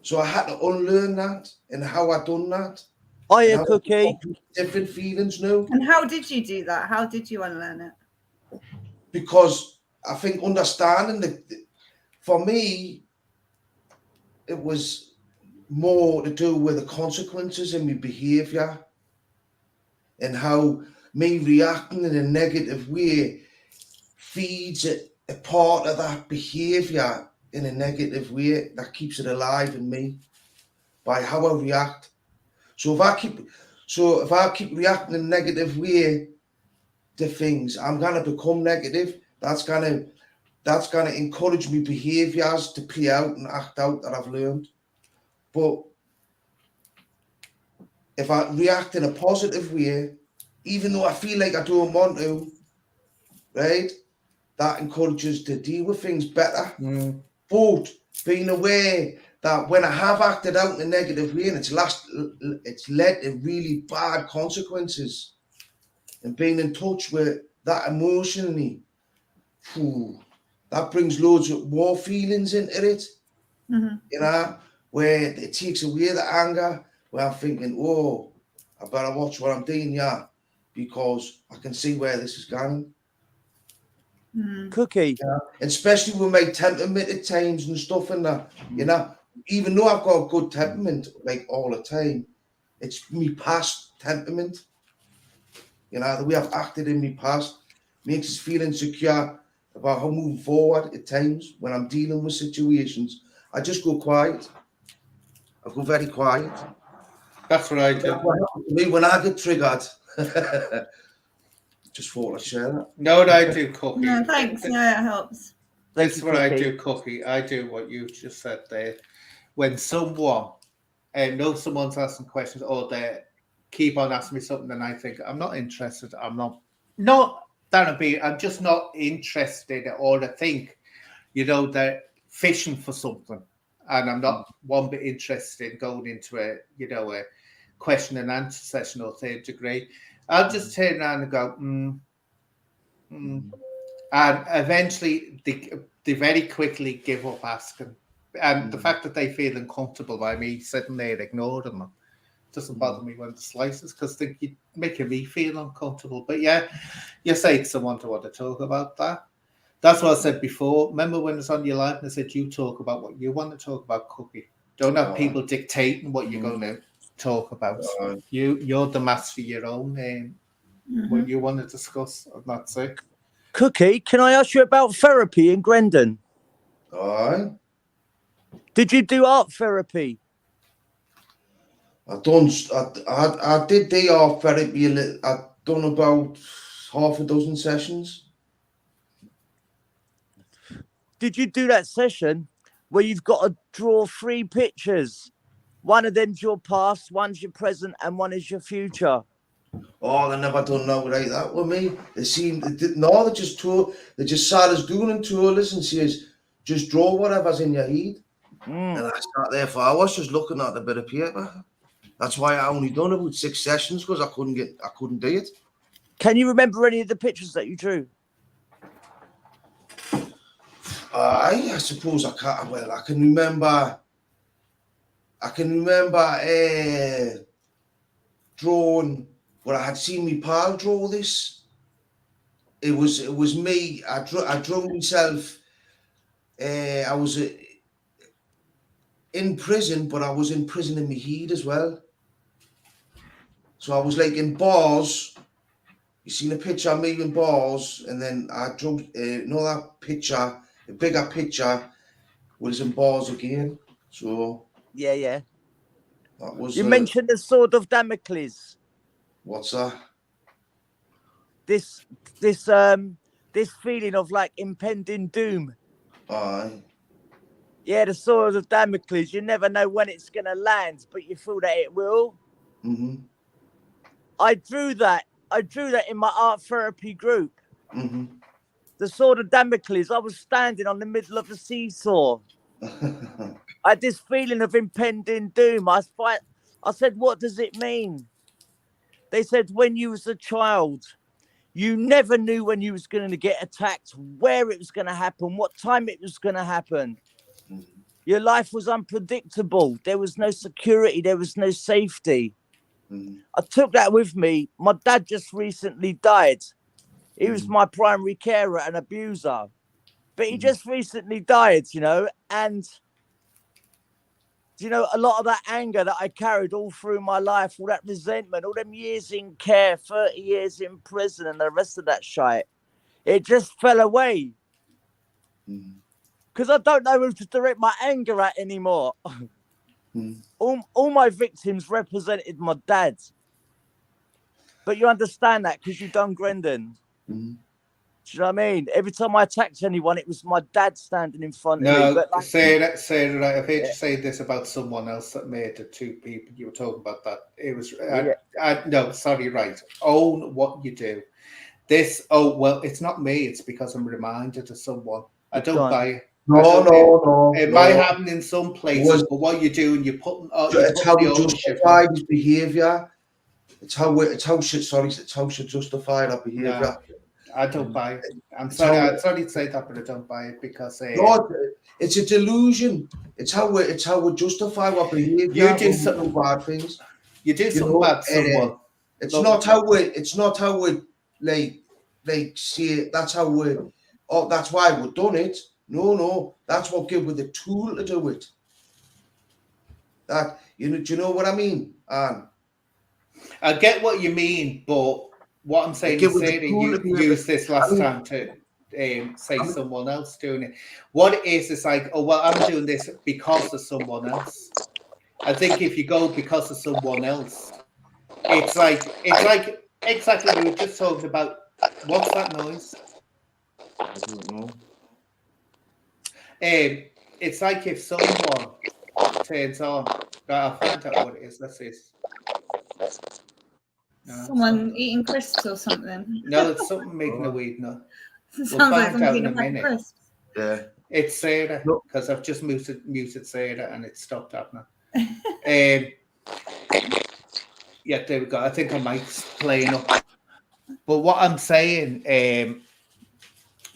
So I had to unlearn that, and how I done that. Hiya, Cookie. Different feelings now. And how did you do that? How did you unlearn it? Because I think understanding for me, it was more to do with the consequences in my behaviour, and how me reacting in a negative way feeds a part of that behaviour in a negative way that keeps it alive in me by how I react. So if I keep reacting in a negative way to things, I'm gonna become negative. That's gonna encourage me behaviours to play out and act out that I've learned. But if I react in a positive way, even though I feel like I don't want to, right, that encourages to deal with things better. But being aware that when I have acted out in a negative way and it's led to really bad consequences, and being in touch with that emotionally, that brings loads of more feelings into it, you know, where it takes away the anger, where I'm thinking, oh, I better watch what I'm doing, because I can see where this is going. Cookie. Yeah. Especially with my temperament at times and stuff and that, you know, even though I've got a good temperament like all the time, it's me past temperament. You know, the way I've acted in my past makes us feel insecure about how moving forward at times when I'm dealing with situations. I just go quiet. I go very quiet. That's what I do. That's what happens to me when I get triggered. Just thought I'd share that. No, what I do, Cookie. No, thanks. Yeah, it helps. This is what I do, Cookie. I do what you just said there. When someone knows someone's asking questions or they keep on asking me something, and I think I'm not interested. I'm just not interested, or I think, they're fishing for something, and I'm not one bit interested in going into a question and answer session or third degree. I'll just turn around and go, and eventually they very quickly give up asking. And the fact that they feel uncomfortable by me sitting there ignoring them doesn't bother me when the slices, because you're making me feel uncomfortable. But yeah, you say to someone to want to talk about that. That's what I said before. Remember when it's on your life and I said you talk about what you want to talk about, Cookie. Don't have people dictating what you're going to talk about. You're the master of your own what you want to discuss, and that's it. Cookie, can I ask you about therapy in Grendon? All right. Did you do art therapy? I did the art therapy. I've done about half a dozen sessions. Did you do that session where you've got to draw 3 pictures? One of them's your past, one's your present, and one is your future. Oh, they never done no like that with me. They just sat us doing and told us and says, just draw whatever's in your head. And I sat there for hours just looking at a bit of paper. That's why I only done about 6 sessions, because I couldn't do it. Can you remember any of the pictures that you drew? I suppose I can't. Well, I can remember drawing. Well, I had seen me pal draw this. It was me. I drew myself. I was in prison, but I was in prison in my head as well. So I was like in bars. You seen a picture of me in bars, and then I drew another picture, a bigger picture, was in bars again. So yeah. That was. You mentioned the sword of Damocles. What's that? This feeling of like impending doom. Aye. Yeah, the sword of Damocles. You never know when it's gonna land, but you feel that it will. Mm-hmm. I drew that in my art therapy group. Mm-hmm. The sword of Damocles. I was standing on the middle of a seesaw. I had this feeling of impending doom. I said, what does it mean? They said, when you was a child, you never knew when you was going to get attacked, where it was going to happen, what time it was going to happen. Mm-hmm. Your life was unpredictable. There was no security. There was no safety. Mm-hmm. I took that with me. My dad just recently died. He was my primary carer and abuser. But he just recently died, and a lot of that anger that I carried all through my life, all that resentment, all them years in care, 30 years in prison and the rest of that shite, it just fell away. Because I don't know who to direct my anger at anymore. All my victims represented my dad. But you understand that because you've done Grendon. Do you know what I mean? Every time I attacked anyone, it was my dad standing in front of me. But say that. I've heard you say this about someone else that made the 2 people you were talking about. That it was. No, sorry, right. Own what you do. This. Oh well, it's not me. It's because I'm reminded of someone. I don't buy it. No. It might happen in some places, but what you're doing, you're putting. It's how we justify his behaviour. It's how she justified our behaviour. No. I don't buy it. I'm sorry to say that, but I don't buy it because it's a delusion. It's how we justify our behaviour. You do some bad things. You do something bad to someone. It's not how we like say that's how we. Oh, that's why we've done it. No, that's what give with the tool to do it. That do you know what I mean? I get what you mean, but what I'm saying Like, is, Sarah, you used this last time to say someone else doing it. What it is like, oh, well, I'm doing this because of someone else. I think if you go because of someone else, it's like exactly we were just talking about. What's that noise? I don't know. It's like if someone turns on. I'll find out what it is. Let's see. No, Someone eating crisps or something. no, it's something making a weed noise. Sounds We'll like find out something in a about minute. crisps. Yeah. It's Sarah, No. because I've just muted Sarah and it stopped happening. Yeah, there we go. I think I might playing up. But what I'm saying,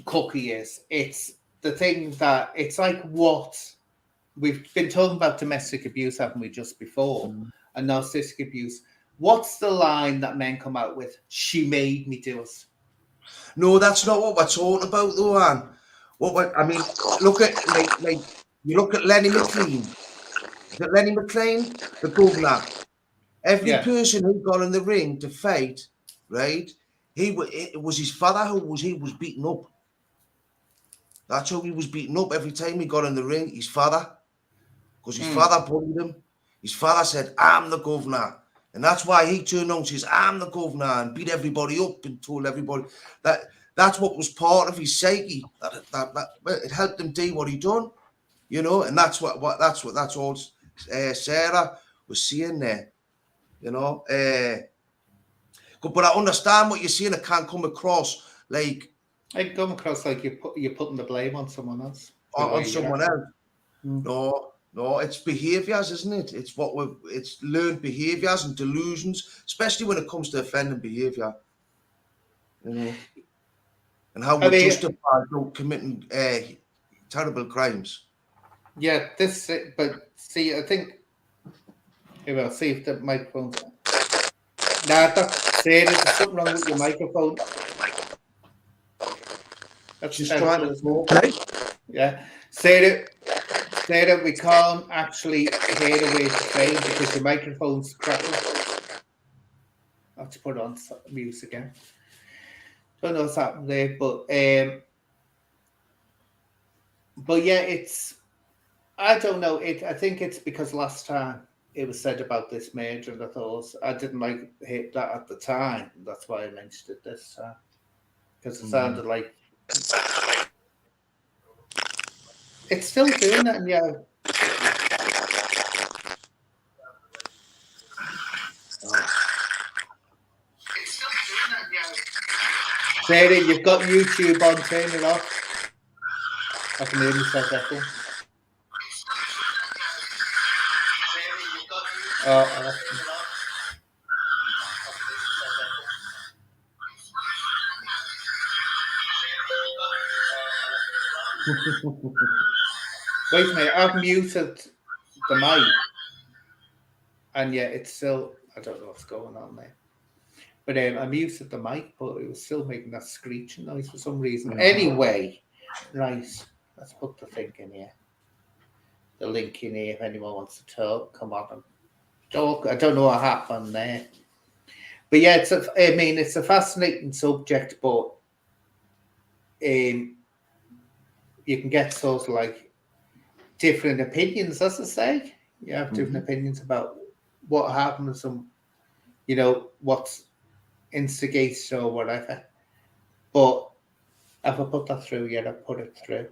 Cookie, is it's the thing that it's like what we've been talking about domestic abuse, haven't we, just before, and narcissistic abuse. What's the line that men come out with? She made me do it. No, that's not what we're talking about, though, Anne. I mean, look at like you look at Lenny McLean. Lenny McLean, the governor. Every person who got in the ring to fight, right? It was his father who was beaten up. That's how he was beaten up every time he got in the ring. His father, because his father bullied him. His father said, "I'm the governor," and that's why he turned on and says, "I'm the governor," and beat everybody up and told everybody that. That's what was part of his psyche. That it helped him do what he done, you know, and that's all Sarah was saying there, you know. But I understand what you're saying. It can't come across like I come across like you're putting the blame on someone else. On someone else. No, it's behaviours, isn't it? It's it's learned behaviours and delusions, especially when it comes to offending behaviour. You know. And how we're justified committing terrible crimes. Yeah, but see, I think. Well, see if the microphone's. Say there's something wrong with your microphone. That's just trying to talk. Yeah, say that we can't actually hear the way it's saying because your microphone's crackling. I have to put on music again. Don't know what's happening there, but yeah, it's. I don't know. I think it's because last time it was said about this major, and I thought I didn't like hit that at the time. That's why I mentioned it this time because it sounded like it's still doing that. Yeah. Sarah, you've got YouTube on. Turn it off. I can hear myself echoing. Wait a minute, I've muted the mic, and yet it's still. I don't know what's going on there. But I muted the mic, but it was still making that screeching noise for some reason. Anyway, right, let's put the thing in here. The link in here if anyone wants to talk. Come on and talk. I don't know what happened there. But yeah, it's a fascinating subject, but you can get sort of like different opinions, as I say. You have different opinions about what happens and, you know, what's instigates or whatever. But if I put that through, I put it through.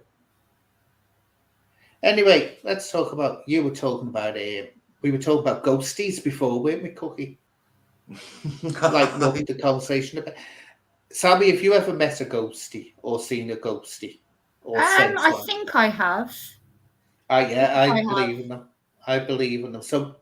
Anyway, let's talk about. You were talking about we were talking about ghosties before, weren't we, Cookie? Like the conversation about. Sammy, have you ever met a ghostie or seen a ghostie? Or I think I have. I believe in them. I believe in them. So.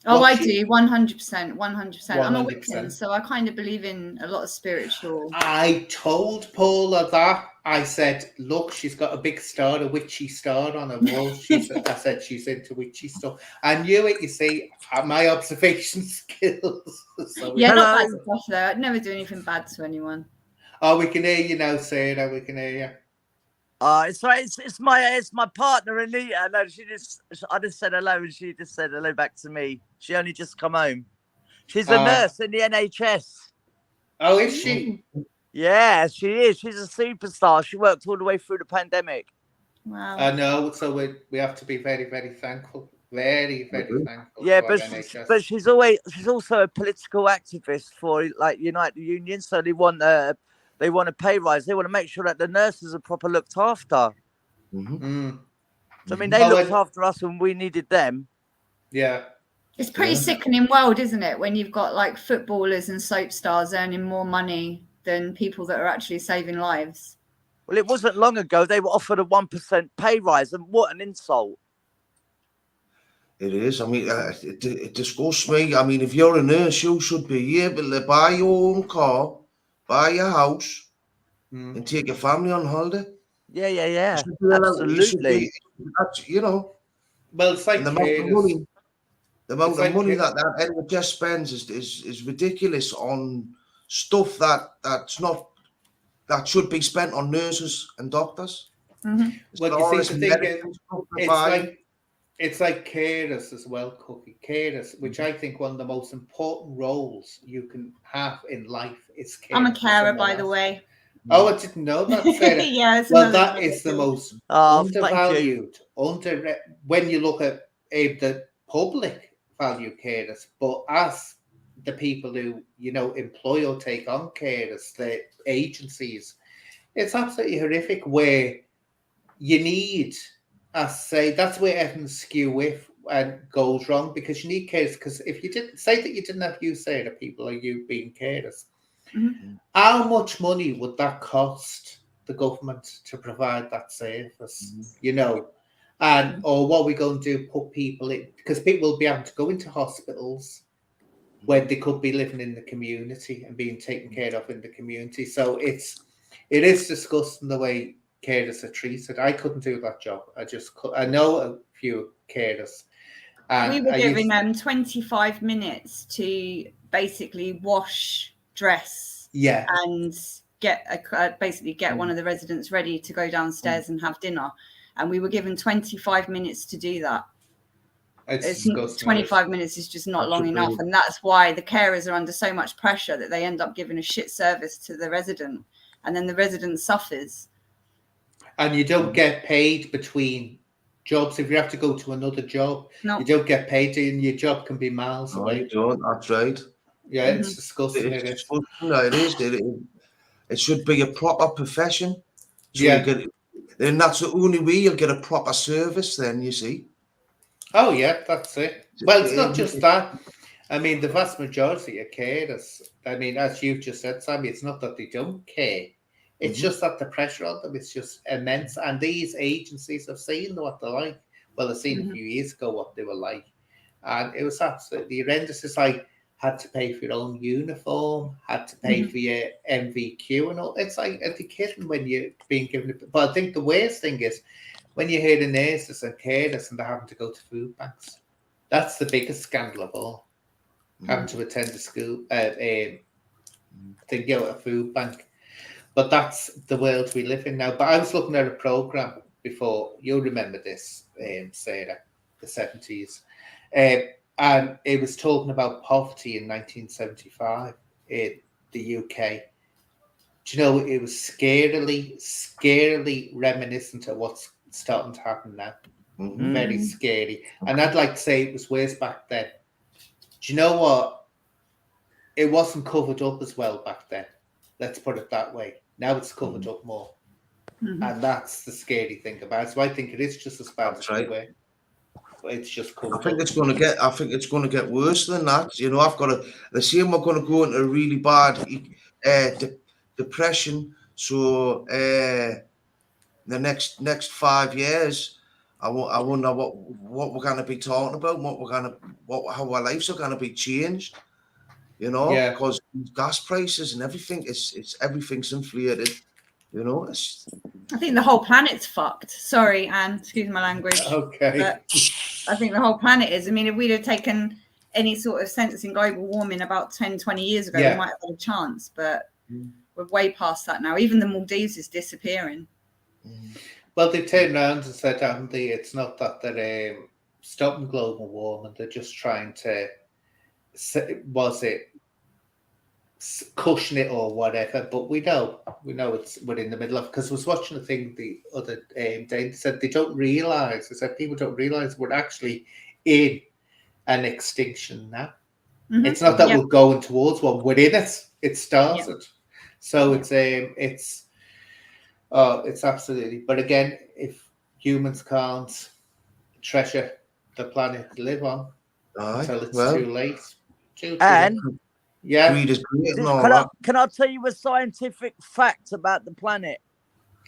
Oh, I do, 100%, 100%. I'm a Wiccan, so I kind of believe in a lot of spiritual. I told Paula that. I said, look, she's got a big star, a witchy star on her wall. I said she's into witchy stuff. I knew it, you see, my observation skills. So yeah, not bad stuff though. I'd never do anything bad to anyone. Oh, we can hear you now, Sarah. We can hear you. It's right. It's my partner Anita. No, I just said hello, and she just said hello back to me. She only just come home. She's a nurse in the NHS. Oh, is she? Yeah, she is. She's a superstar. She worked all the way through the pandemic. Wow. I know. So we have to be very, very thankful. Very, very thankful. Yeah, to but our NHS. but she's also a political activist for like United Union. So they want a pay rise. They want to make sure that the nurses are proper looked after. Mm-hmm. So I mean, they looked after us when we needed them. Yeah. It's pretty sickening world, isn't it? When you've got like footballers and soap stars earning more money than people that are actually saving lives. Well, it wasn't long ago they were offered a 1% pay rise, and what an insult! It is. I mean, it disgusts me. I mean, if you're a nurse, you should be able to buy your own car, buy your house, and take your family on holiday. Yeah. Absolutely. You know. Well, it's like the amount of money that NHS spends is ridiculous on stuff that should be spent on nurses and doctors. Mm-hmm. Well, you see, the thing is, it's like carers as well, Cookie. Carers, which I think one of the most important roles you can have in life is care. I'm a carer, by the way. Oh, I didn't know that, Sarah. Yeah, well, that is the most undervalued. When you look at the public value carers, but as the people who employ or take on carers, the agencies, it's absolutely horrific. Where you need, I say, that's where everything's skew with and goes wrong, because you need carers. Because if you didn't say that you didn't have you, Sarah, people like you being carers. Mm-hmm. How much money would that cost the government to provide that service? And or what are we going to do? Put people in, because people will be able to go into hospitals when they could be living in the community and being taken care of in the community. So it is disgusting the way carers are treated. I couldn't do that job. I know a few carers. And we were giving them 25 minutes to basically wash, dress, and get one of the residents ready to go downstairs and have dinner, and we were given 25 minutes to do that. It's 25 minutes is just not long enough, and that's why the carers are under so much pressure that they end up giving a shit service to the resident, and then the resident suffers. And you don't get paid between jobs. If you have to go to another job, you don't get paid, and your job can be miles away. That's right. Yeah, it's disgusting. It should be a proper profession. So then that's the only way you'll get a proper service. Then you see. Oh yeah, that's it. Well, it's not just that. I mean, the vast majority of carers, I mean, as you've just said, Sammy, it's not that they don't care. It's just that the pressure on them is just immense. And these agencies have seen what they're like. Well, I've seen a few years ago what they were like. And it was absolutely horrendous. It's like, had to pay for your own uniform, had to pay for your MVQ and all. It's like, are they kidding when you're being given it? But I think the worst thing is when you hear the nurses and carers and they're having to go to food banks. That's the biggest scandal of all. Having to attend a school, to go to a food bank. But that's the world we live in now. But I was looking at a program before. You'll remember this, Sarah, the 70s. And it was talking about poverty in 1975 in the UK. Do you know, it was scarily reminiscent of what's starting to happen now. Very scary. And I'd like to say it was worse back then. Do you know what? It wasn't covered up as well back then. Let's put it that way. Now it's covered up more. And that's the scary thing about it. So I think it is just as bad as the way. It's just covered I think it's going to get worse than that. You know, they're saying we're going to go into a really bad depression. So the next 5 years, I wonder what we're going to be talking about, how our lives are going to be changed. You know, because gas prices and everything, everything's inflated. You know, I think the whole planet's fucked. Sorry, Anne, excuse my language. Okay. But I think the whole planet is. I mean, if we'd have taken any sort of sense in global warming about 10, 20 years ago, we might have had a chance. But we're way past that now. Even the Maldives is disappearing. Well, they've turned around and said, haven't they, it's not that they're stopping global warming. They're just trying to was it cushion it or whatever, but we know we're in the middle of, because I was watching a thing the other day, they said they said people don't realize we're actually in an extinction now. Mhm. It's not that we're going towards one, we're in it. It started. So it's absolutely, but again, if humans can't treasure the planet to live on until it's too late. And greed is great and all that. can I tell you a scientific fact about the planet?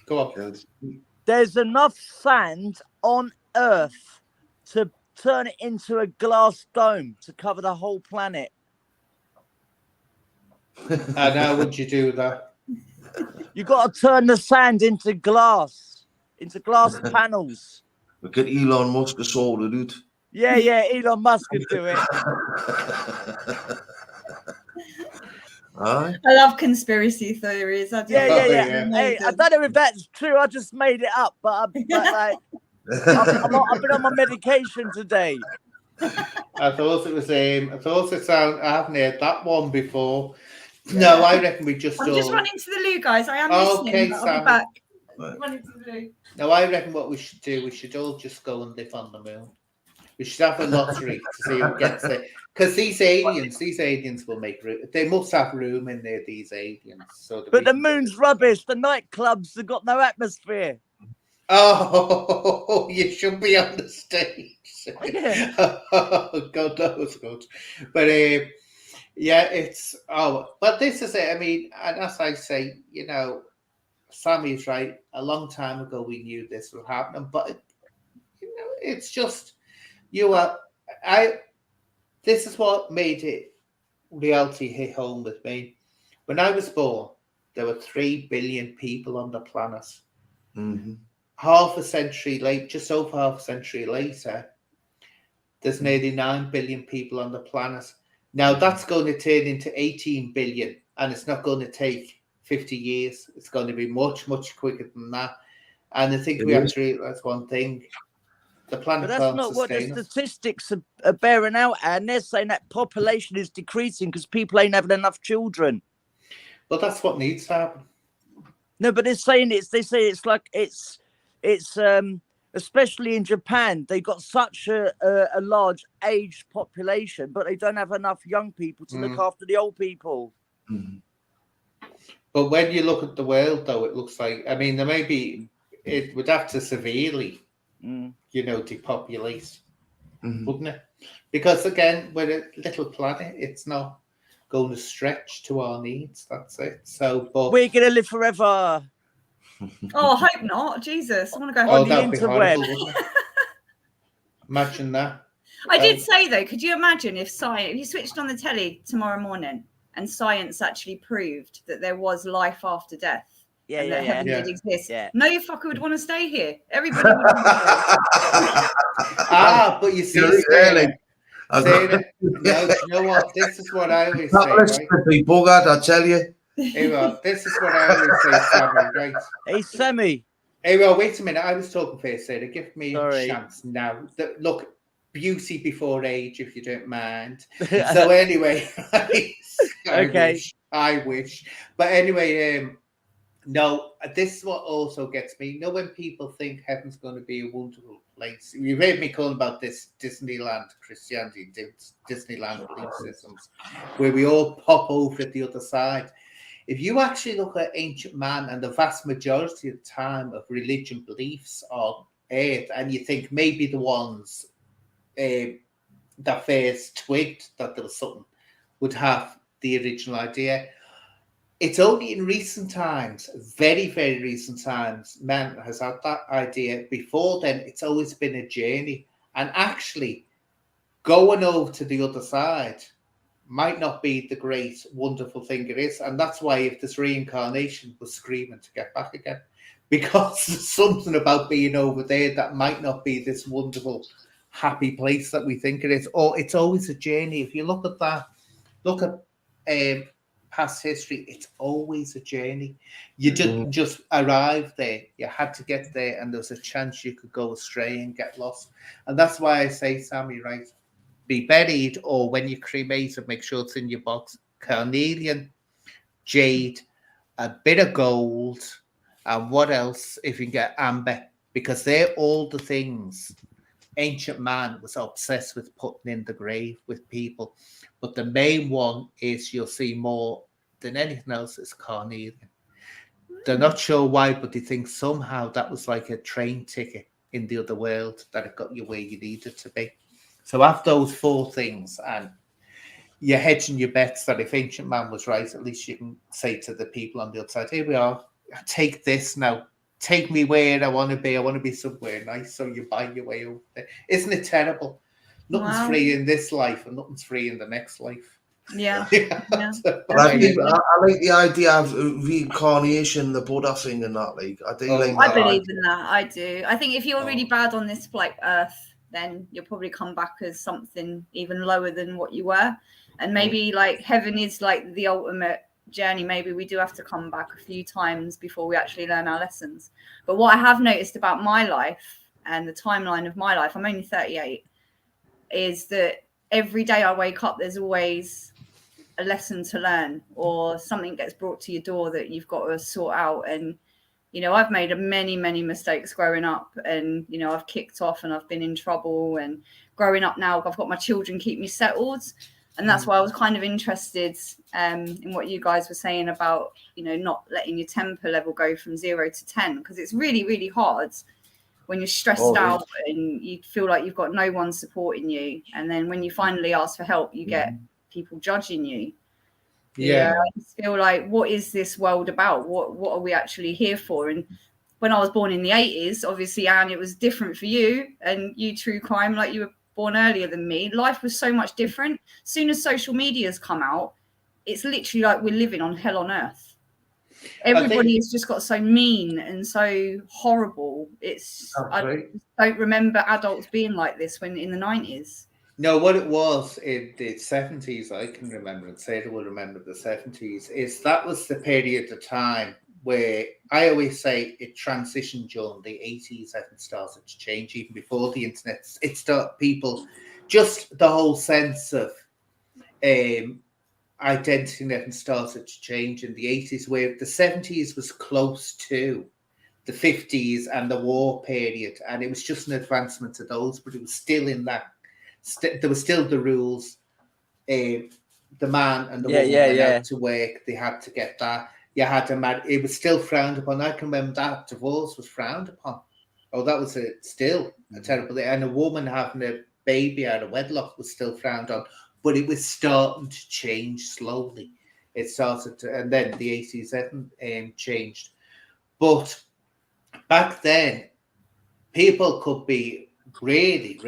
Go on. There's enough sand on Earth to turn it into a glass dome to cover the whole planet. And how would you do that? You got to turn the sand into glass panels. We get Elon Musk to sort it out. Yeah, Elon Musk could do it. Aye. I love conspiracy theories. I do. Yeah. Hey, I don't know if that's true. I just made it up, but I've been on my medication today. I thought it was I haven't heard that one before. No, I reckon we just I'm just running to the loo, guys. I am listening. Okay, I'll Sam. be back. Right. Running to the loo. No, I reckon what we should do, we should all just go and live on the moon. We should have a lottery to see who gets it. Because these aliens will make room. They must have room in there, these aliens. But the moon's rubbish. The nightclubs have got no atmosphere. Oh, you should be on the stage. Yeah. Oh, God, that was good. But but this is it. I mean, and as I say, Sammy's right. A long time ago, we knew this was happening, but it's just this is what made it reality hit home with me. When I was born, there were 3 billion people on the planet. Mm-hmm. Just over half a century later, there's nearly 9 billion people on the planet. Now that's going to turn into 18 billion, and it's not going to take 50 years. It's going to be much, much quicker than that. And I think we have to realize one thing. The planet But can't that's not what the sustain us. statistics are bearing out, and they're saying that population is decreasing because people ain't having enough children. But that's what needs to happen. No, but they say it's especially in Japan, they got such a large aged population, but they don't have enough young people to look after the old people. Mm-hmm. But when you look at the world, though, it looks like, I mean, it would have to severely, depopulate, wouldn't it? Because again, we're a little planet. It's not going to stretch to our needs. That's it. So, but we're going to live forever. Oh, I hope not. Jesus, I want to go Oh, home. that'd be horrible, wouldn't it? Imagine that. I did say though, could you imagine if you switched on the telly tomorrow morning and science actually proved that there was life after death? That heaven did exist. Yeah. No fucker would want to stay here. Everybody would want to stay. But you see, you know what? This is what I always say, right? Be buggered, I tell you. Hey, well, this is what I always say, Sammy, right? Hey, Sammy. Hey, well, wait a minute. I was talking first, Sarah. Give me a chance now. Look, beauty before age, if you don't mind. So anyway, I wish. But anyway, no, this is what also gets me. When people think heaven's going to be a wonderful place. You've heard me calling about this Disneyland Christianity, Disneyland belief systems, where we all pop over at the other side. If you actually look at ancient man and the vast majority of the time of religion beliefs on earth, and you think maybe the ones that first twigged that there was something would have the original idea, it's only in recent times, very, very recent times, man has had that idea. Before then, it's always been a journey. And actually, going over to the other side might not be the great, wonderful thing it is. And that's why if this reincarnation was screaming to get back again, because there's something about being over there that might not be this wonderful, happy place that we think it is. Or it's always a journey. If you look at that, look at past history, it's always a journey. You didn't just arrive there. You had to get there, and there was a chance you could go astray and get lost. And that's why I say, Sammy, right, be buried, or when you cremate it, make sure it's in your box. Carnelian, jade, a bit of gold, and what else if you can get amber, because they're all the things ancient man was obsessed with putting in the grave with people. But the main one is, you'll see more than anything else, is carnelian. They're not sure why, but they think somehow that was like a train ticket in the other world, that it got you where you needed to be. So after those 4 things, and you're hedging your bets that if ancient man was right, at least you can say to the people on the other side, here we are, take this now. Take me where I want to be. I want to be somewhere nice. So you buy your way over there. Isn't it terrible? Nothing's free in this life, and nothing's free in the next life. Yeah. But I like the idea of reincarnation, the Buddha thing, and that. Like, I do like that. I believe in that. I do. I think if you're really bad on this like Earth, then you'll probably come back as something even lower than what you were. And maybe like heaven is like the ultimate journey. Maybe we do have to come back a few times before we actually learn our lessons. But what I have noticed about my life and the timeline of my life, I'm only 38, is that every day I wake up, there's always a lesson to learn, or something gets brought to your door that you've got to sort out. And you know, I've made many mistakes growing up, and you know, I've kicked off and I've been in trouble. And growing up now, I've got my children keep me settled. And that's why I was kind of interested in what you guys were saying about, you know, not letting your temper level go from 0 to 10, because it's really hard when you're stressed out and you feel like you've got no one supporting you. And then when you finally ask for help, you get people judging you. Yeah. I just feel like, what is this world about? What are we actually here for? And when I was born in the 80s, obviously, Anne, it was different for you, and you, true crime, like you were born earlier than me. Life was so much different. As soon as social media's come out, it's literally like we're living on hell on earth. Everybody has just got so mean and so horrible. I don't remember adults being like this when in the 90s. No, what it was in the 70s, I can remember, and Sarah will remember the 70s, is that was the period of time where I always say it transitioned during the 80s. I think started to change even before the internet. It started people, just the whole sense of identity net started to change in the 80s, where the 70s was close to the 50s and the war period, and it was just an advancement of those, but it was still in that. There were still the rules. The man and the woman went out to work. They had to get that. You had to marry. It was still frowned upon. I can remember that divorce was frowned upon. Oh, that was still a terrible thing. And a woman having a baby out of wedlock was still frowned on. But it was starting to change slowly. It started to, and then the 80s changed. But back then, people could be really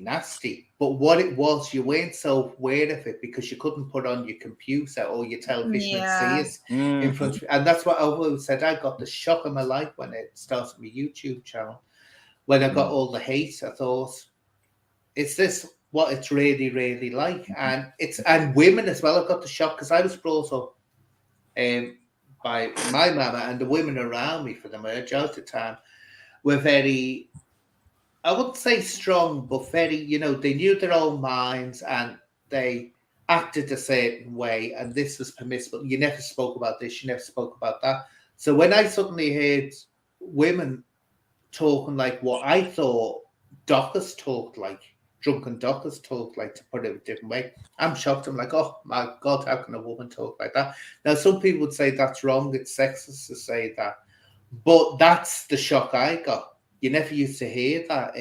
nasty. But what it was, you weren't so aware of it because you couldn't put on your computer or your television and see it in front of you. And that's what I always said. I got the shock of my life when it started my YouTube channel. When I got all the hate, I thought, is this what it's really like? And women as well. I got the shock because I was brought up by my mama, and the women around me for the majority of the time were very, I wouldn't say strong, but very, you know, they knew their own minds and they acted a certain way, and this was permissible. You never spoke about this, you never spoke about that. So when I suddenly heard women talking like what I thought dockers talked like, drunken dockers talked like, to put it a different way, I'm shocked. I'm like, oh my God, how can a woman talk like that? Now, some people would say that's wrong, it's sexist to say that, but that's the shock I got. You never used to hear that.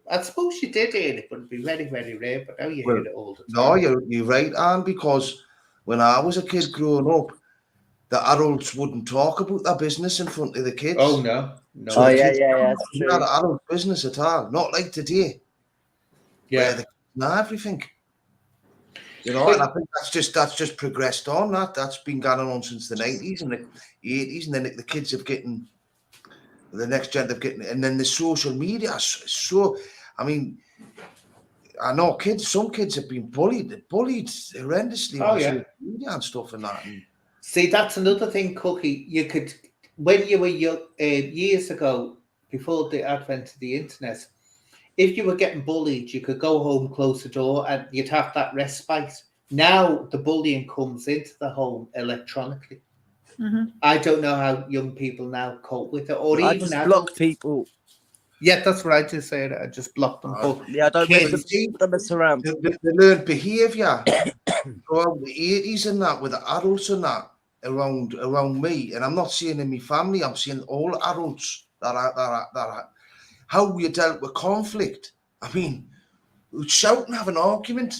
I suppose you did hear it, but it'd be very rare. But now you hear it all the time. No, you're right, Anne, because when I was a kid growing up, the adults wouldn't talk about their business in front of the kids. Oh, no. So that's true. Not adult business at all. Not like today. Yeah. Where the kids know everything. You know, and I think that's just progressed on. That's been going on since the 90s and the 80s, and then the kids have getting... The next gen of getting, and then the social media. So, I mean, I know some kids have been bullied horrendously on social media and stuff and that. And see, that's another thing, Cookie. You could, when you were young, years ago, before the advent of the internet, if you were getting bullied, you could go home, close the door, and you'd have that respite. Now the bullying comes into the home electronically. I don't know how young people now cope with it, or I even just adults. block people. Yeah, that's what I just said. I just blocked them. But Yeah, I don't kids, mess around. The learned behaviour throughout the 80s and that, with the adults and that around me, and I'm not seeing in my family, I'm seeing all adults that are how we dealt with conflict. I mean, we'd shout and have an argument.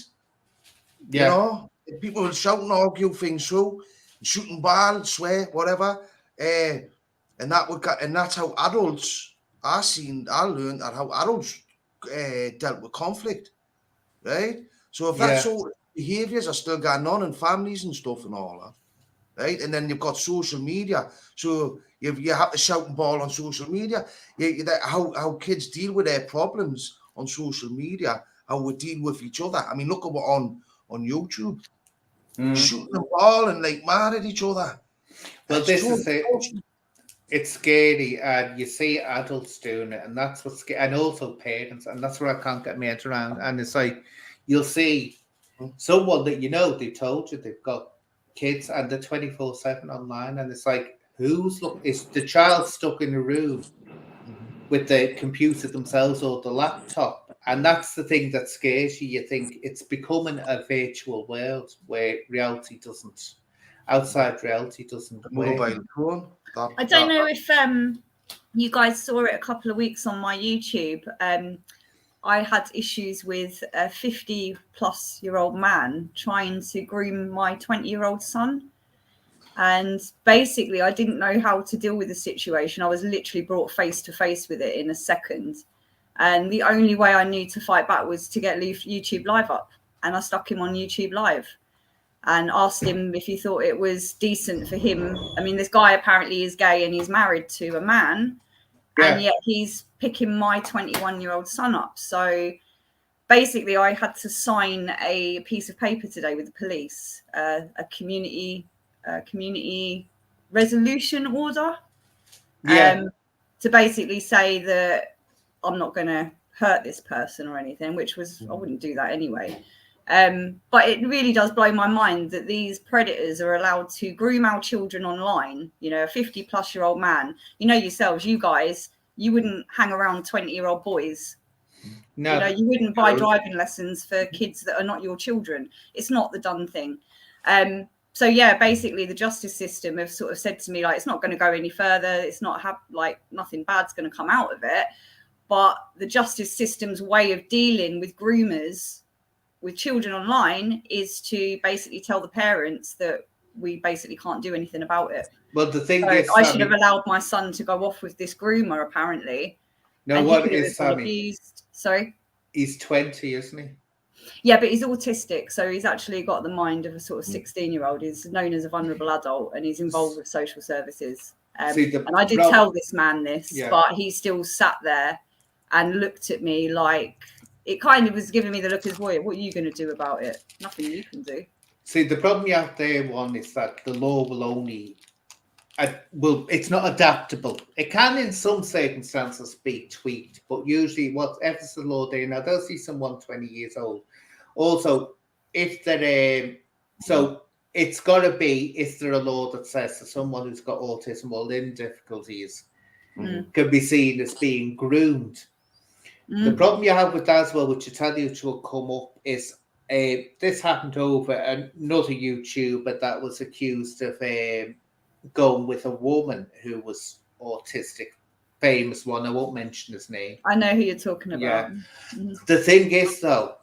You yeah, know, people would shout and argue things through, shoot and ball, swear, whatever. And that's how adults I learned that how adults dealt with conflict, right? So if that Yeah. sort of behaviours are still going on in families and stuff and all that, right? And then you've got social media, so you have to shout and ball on social media. How kids deal with their problems on social media, how we deal with each other. I mean, look at what on YouTube, shooting the ball and like mad at each other. Well, It's this is totally- it. It's scary, and you see adults doing it, and that's what's scary, and also parents, and that's where I can't get my head around. And it's like you'll see someone that you know they told you they've got kids, and they're 24/7 online, and it's like is the child stuck in a room with the computer themselves or the laptop? And that's the thing that scares you. You think it's becoming a virtual world where outside reality doesn't work. mobile phone. I don't know if you guys saw it a couple of weeks on my YouTube. I had issues with a 50-plus-year-old man trying to groom my 20-year-old son. And basically, I didn't know how to deal with the situation. I was literally brought face to face with it in a second. And the only way I knew to fight back was to get YouTube Live up. And I stuck him on YouTube Live and asked him if he thought it was decent for him. I mean, this guy apparently is gay and he's married to a man. Yeah. And yet he's picking my 21-year-old son up. So basically, I had to sign a piece of paper today with the police, a community resolution order, to basically say that I'm not going to hurt this person or anything, which was, I wouldn't do that anyway. But it really does blow my mind that these predators are allowed to groom our children online. You know, a 50-plus-year-old man, you know yourselves, you guys, you wouldn't hang around 20-year-old boys. No. You know, you wouldn't buy driving lessons for kids that are not your children. It's not the done thing. So yeah, basically the justice system have sort of said to me, like, it's not going to go any further. It's not nothing bad's going to come out of it. But the justice system's way of dealing with groomers with children online is to basically tell the parents that we basically can't do anything about it. Well, the thing is, I should have allowed my son to go off with this groomer, apparently. No, what is Sammy? Sorry? He's 20, isn't he? Yeah, but he's autistic, so he's actually got the mind of a sort of 16-year-old. He's known as a vulnerable adult, and he's involved with social services. And I did tell this man this, but he still sat there and looked at me like, it kind of was giving me the look as, what are you going to do about it? Nothing you can do. See, the problem you have there, one, is that the law will only... it's not adaptable. It can, in some circumstances, be tweaked, but usually, whatever's the law there now, they'll see someone 20 years old. Also, if they're so it's got to be, is there a law that says that someone who's got autism or limb difficulties can be seen as being groomed? The problem you have with that as well, which I tell you will come up, is this happened over another YouTuber that was accused of going with a woman who was autistic, famous one. I won't mention his name. I know who you're talking about. Yeah. The thing is, though,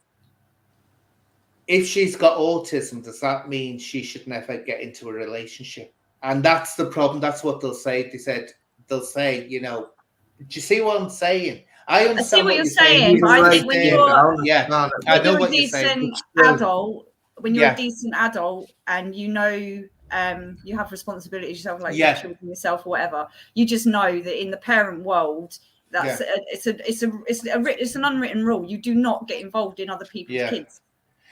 if she's got autism, does that mean she should never get into a relationship? And that's the problem. That's what they'll say. They'll say, you know, do you see what I'm saying? I understand what you're saying. I think when you're a decent adult, when you're a decent adult and you know you have responsibilities yourself, like your children yourself or whatever, you just know that in the parent world, that's it's an unwritten rule. You do not get involved in other people's kids.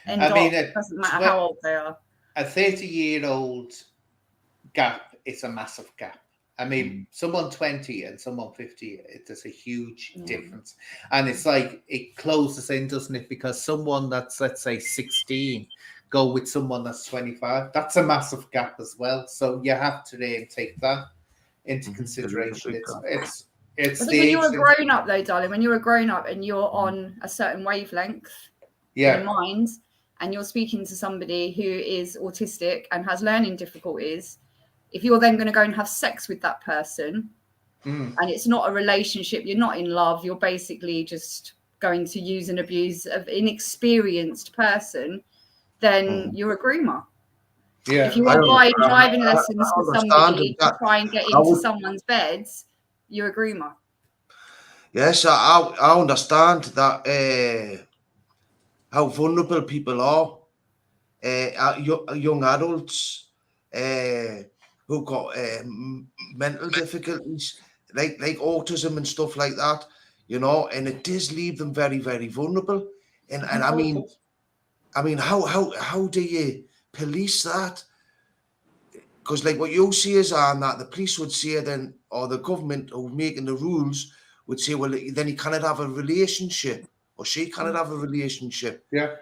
And I mean, it doesn't matter how old they are. A 30-year-old gap is a massive gap. I mean, someone 20 and someone 50, there's a huge difference. And it's like it closes in, doesn't it? Because someone that's, let's say, 16 go with someone that's 25. That's a massive gap as well. So you have to then take that into consideration. It's I think when you're a grown up, though, darling, when you're a grown up and you're on a certain wavelength in your mind, and you're speaking to somebody who is autistic and has learning difficulties, if you're then going to go and have sex with that person and it's not a relationship, you're not in love, you're basically just going to use and abuse an inexperienced person, then you're a groomer. If you are buying driving lessons for somebody to try and get into someone's beds, you're a groomer. Yes, I understand that how vulnerable people are, young adults who've got mental difficulties, like autism and stuff like that, you know, and it does leave them very, very vulnerable. And I mean, how do you police that? Because like what you see is that the police would say then, or the government who making the rules would say, well, then he cannot have a relationship, or she cannot have a relationship. Yeah.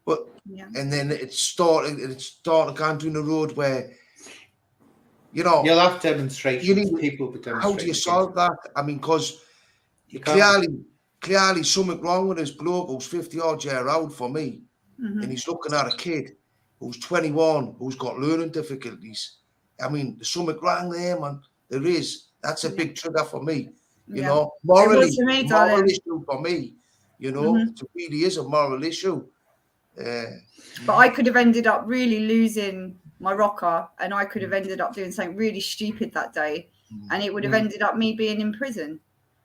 But and then it's starting going down the road where, you know, you'll have demonstrations. You need, people with demonstrations. How do you solve that? I mean, because clearly something wrong with this bloke who's 50-odd year old for me, and he's looking at a kid who's 21 who's got learning difficulties. I mean, there's something wrong there, man. There is. That's a big trigger for me. You know, moral issue for me. You know, it really is a moral issue. But I could have ended up really losing my rocker, and I could have ended up doing something really stupid that day, and it would have ended up me being in prison.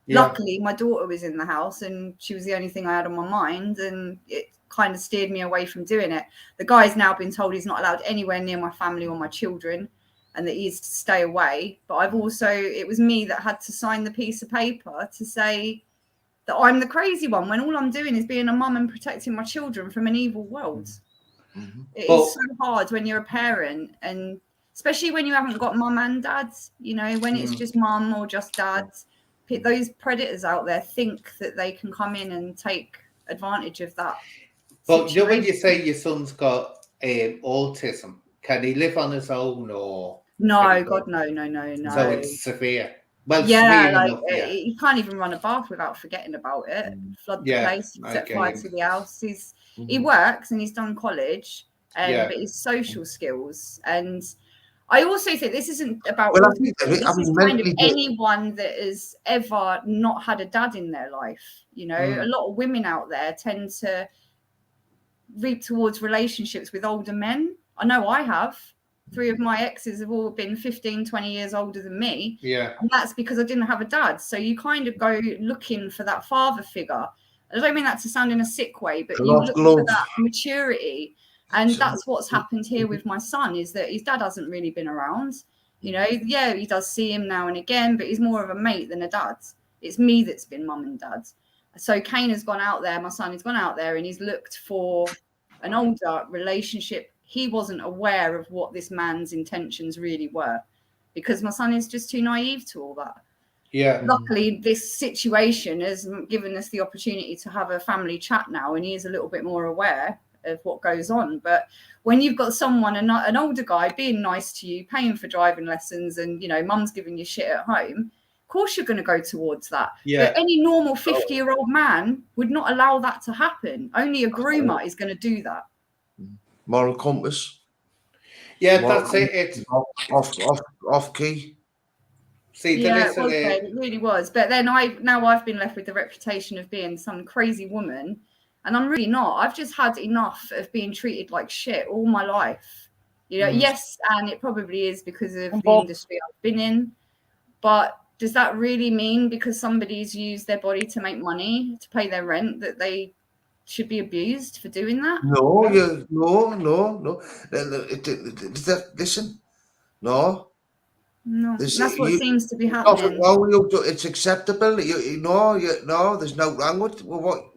Luckily, my daughter was in the house, and she was the only thing I had on my mind, and it kind of steered me away from doing it. The guy's now been told he's not allowed anywhere near my family or my children, and that he's to stay away. But it was me that had to sign the piece of paper to say that I'm the crazy one, when all I'm doing is being a mum and protecting my children from an evil world. It is so hard when you're a parent, and especially when you haven't got mum and dads, you know, when it's just mum or just dads, those predators out there think that they can come in and take advantage of that. But you know, when you say your son's got autism, can he live on his own, or no? God, no. So it's severe. Well, yeah, severe enough, you can't even run a bath without forgetting about it. Flood the place, set fire to the house. He works and he's done college, but his social skills. And I also think this isn't about anyone that has ever not had a dad in their life. You know, a lot of women out there tend to reap towards relationships with older men. I know I have. 3 of my exes have all been 15, 20 years older than me. Yeah. And that's because I didn't have a dad. So you kind of go looking for that father figure. I don't mean that to sound in a sick way, but you look for that maturity. And that's what's happened here with my son, is that his dad hasn't really been around. You know, he does see him now and again, but he's more of a mate than a dad. It's me that's been mum and dad. So Kane has gone out there, my son has gone out there, and he's looked for an older relationship. He wasn't aware of what this man's intentions really were, because my son is just too naive to all that. Yeah. Luckily, this situation has given us the opportunity to have a family chat now, and he is a little bit more aware of what goes on. But when you've got someone, an older guy, being nice to you, paying for driving lessons, and, you know, mum's giving you shit at home, of course you're going to go towards that. Yeah. But any normal 50-year-old man would not allow that to happen. Only a groomer is going to do that. Moral compass. Yeah, that's it. It's off key. See, it really was. But then I've been left with the reputation of being some crazy woman, and I'm really not. I've just had enough of being treated like shit all my life. You know, yes, and it probably is because of the industry I've been in. But does that really mean because somebody's used their body to make money, to pay their rent, that they should be abused for doing that? No. Listen, no. No, that's what seems to be happening. It's acceptable. No, there's no wrong with what.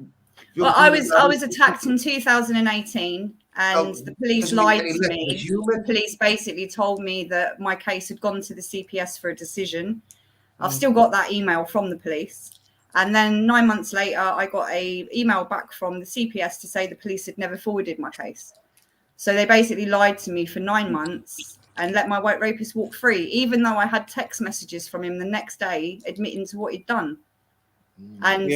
Well, I was attacked in 2018, And Oh, the police doesn't mean lied any to less me. human. The police basically told me that my case had gone to the CPS for a decision. I've still got that email from the police. And then 9 months later, I got a email back from the CPS to say the police had never forwarded my case. So they basically lied to me for 9 months and let my white rapist walk free, even though I had text messages from him the next day admitting to what he'd done. And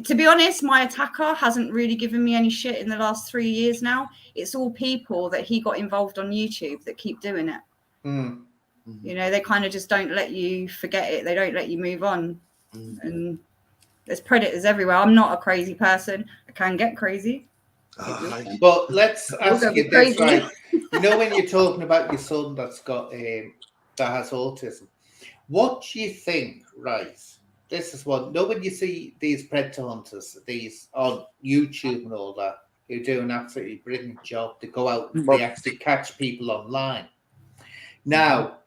to be honest, my attacker hasn't really given me any shit in the last 3 years now. It's all people that he got involved on YouTube that keep doing it. You know, they kind of just don't let you forget it. They don't let you move on. And there's predators everywhere. I'm not a crazy person. I can get crazy. But let's ask you this, crazy. right? You know, when you're talking about your son that's got that has autism, what do you think, right? This is what, when you see these predator hunters, these on YouTube and all that, who do an absolutely brilliant job to go out and they actually catch people online. Now,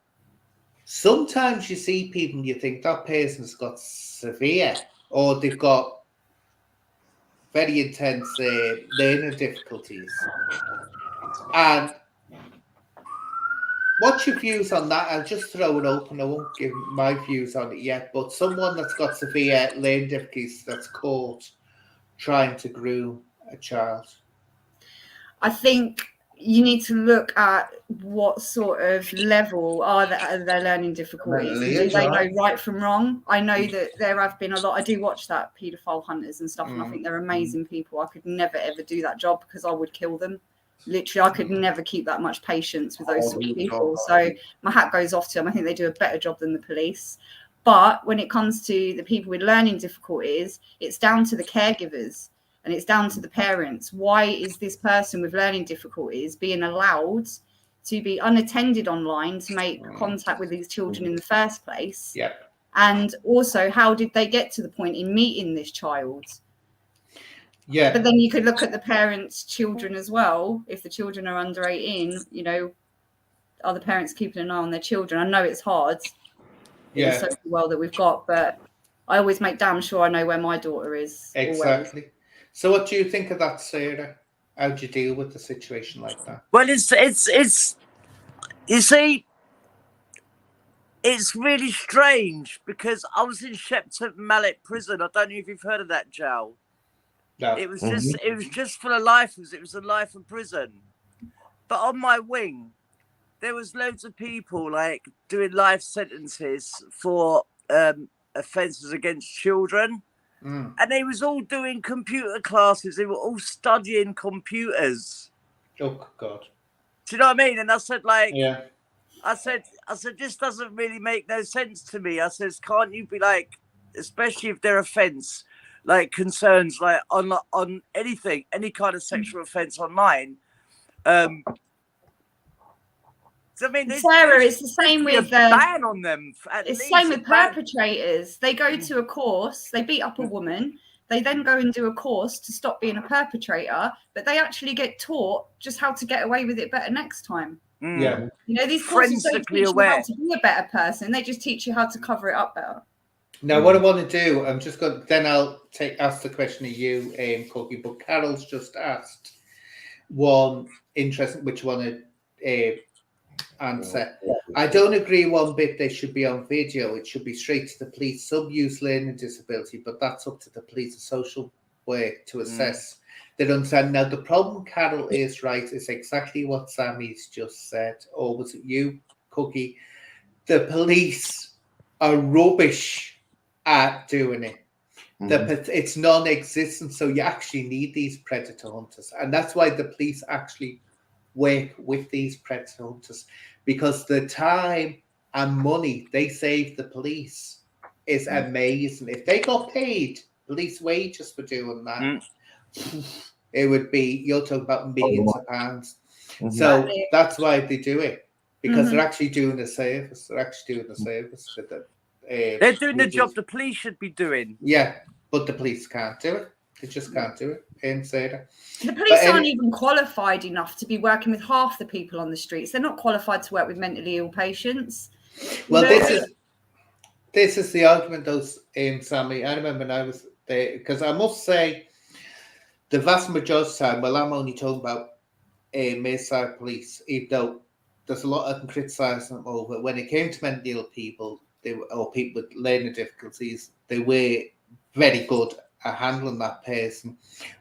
sometimes you see people and you think that person's got severe, or they've got very intense learning difficulties. And what's your views on that? I'll just throw it open. I won't give my views on it yet. But someone that's got severe learning difficulties that's caught trying to groom a child. I think you need to look at what sort of level are their learning difficulties. Do they know right from wrong? I know that there have been a lot. I do watch that paedophile hunters and stuff, and I think they're amazing people. I could never ever do that job because I would kill them. Literally, I could never keep that much patience with those sort of people. So my hat goes off to them. I think they do a better job than the police. But when it comes to the people with learning difficulties, it's down to the caregivers. And it's down to the parents. Why is this person with learning difficulties being allowed to be unattended online to make contact with these children in the first place? Yeah. And also, how did they get to the point in meeting this child? Yeah. But then you could look at the parents' children as well. If the children are under 18, you know, are the parents keeping an eye on their children? I know it's hard in the social world that we've got, but I always make damn sure I know where my daughter is. Exactly. Always. So what do you think of that, Sarah? How do you deal with a situation like that? Well, it's you see, it's really strange because I was in Shepton Mallet prison. I don't know if you've heard of that jail. No. It was just full of lifers. It was a life in prison. But on my wing, there was loads of people like doing life sentences for offences against children. And they was all doing computer classes. They were all studying computers. Oh God! Do you know what I mean? And I said, like, yeah. I said, this doesn't really make no sense to me. I says, can't you be like, especially if their offence, like concerns, like on anything, any kind of sexual offence online. I mean, Sarah, it's the same with ban on them. It's the same with perpetrators. They go to a course, they beat up a woman, they then go and do a course to stop being a perpetrator, but they actually get taught just how to get away with it better next time. Yeah. You know, these courses don't teach you how to be a better person, they just teach you how to cover it up better. Now, what I want to do, I'm just going to, then I'll ask the question of you, Cookie, but Carol's just asked one interesting, which one answer. I don't agree one bit they should be on video. It should be straight to the police. Some use learning disability, but that's up to the police and social work to assess. They don't understand. Now, the problem, Carol, is right, is exactly what Sammy's just said. Or was it you, Cookie? The police are rubbish at doing it. It's non-existent, so you actually need these predator hunters. And that's why the police actually work with these predator hunters, because the time and money they save the police is amazing. If they got paid police wages for doing that, it would be, you're talking about millions of pounds. So that's why they do it, because they're actually doing a service. They're actually doing a service for them. They're doing the job the police should be doing. Yeah, but the police can't do it. They just can't do it. The police aren't even qualified enough to be working with half the people on the streets. They're not qualified to work with mentally ill patients. Well, this is the argument, though, Sammy. I remember when I was there, because I must say, the vast majority of the time, well, I'm only talking about Merseyside Police, even though there's a lot I can criticise them over, when it came to mentally ill people, or people with learning difficulties, they were very good at handling that person.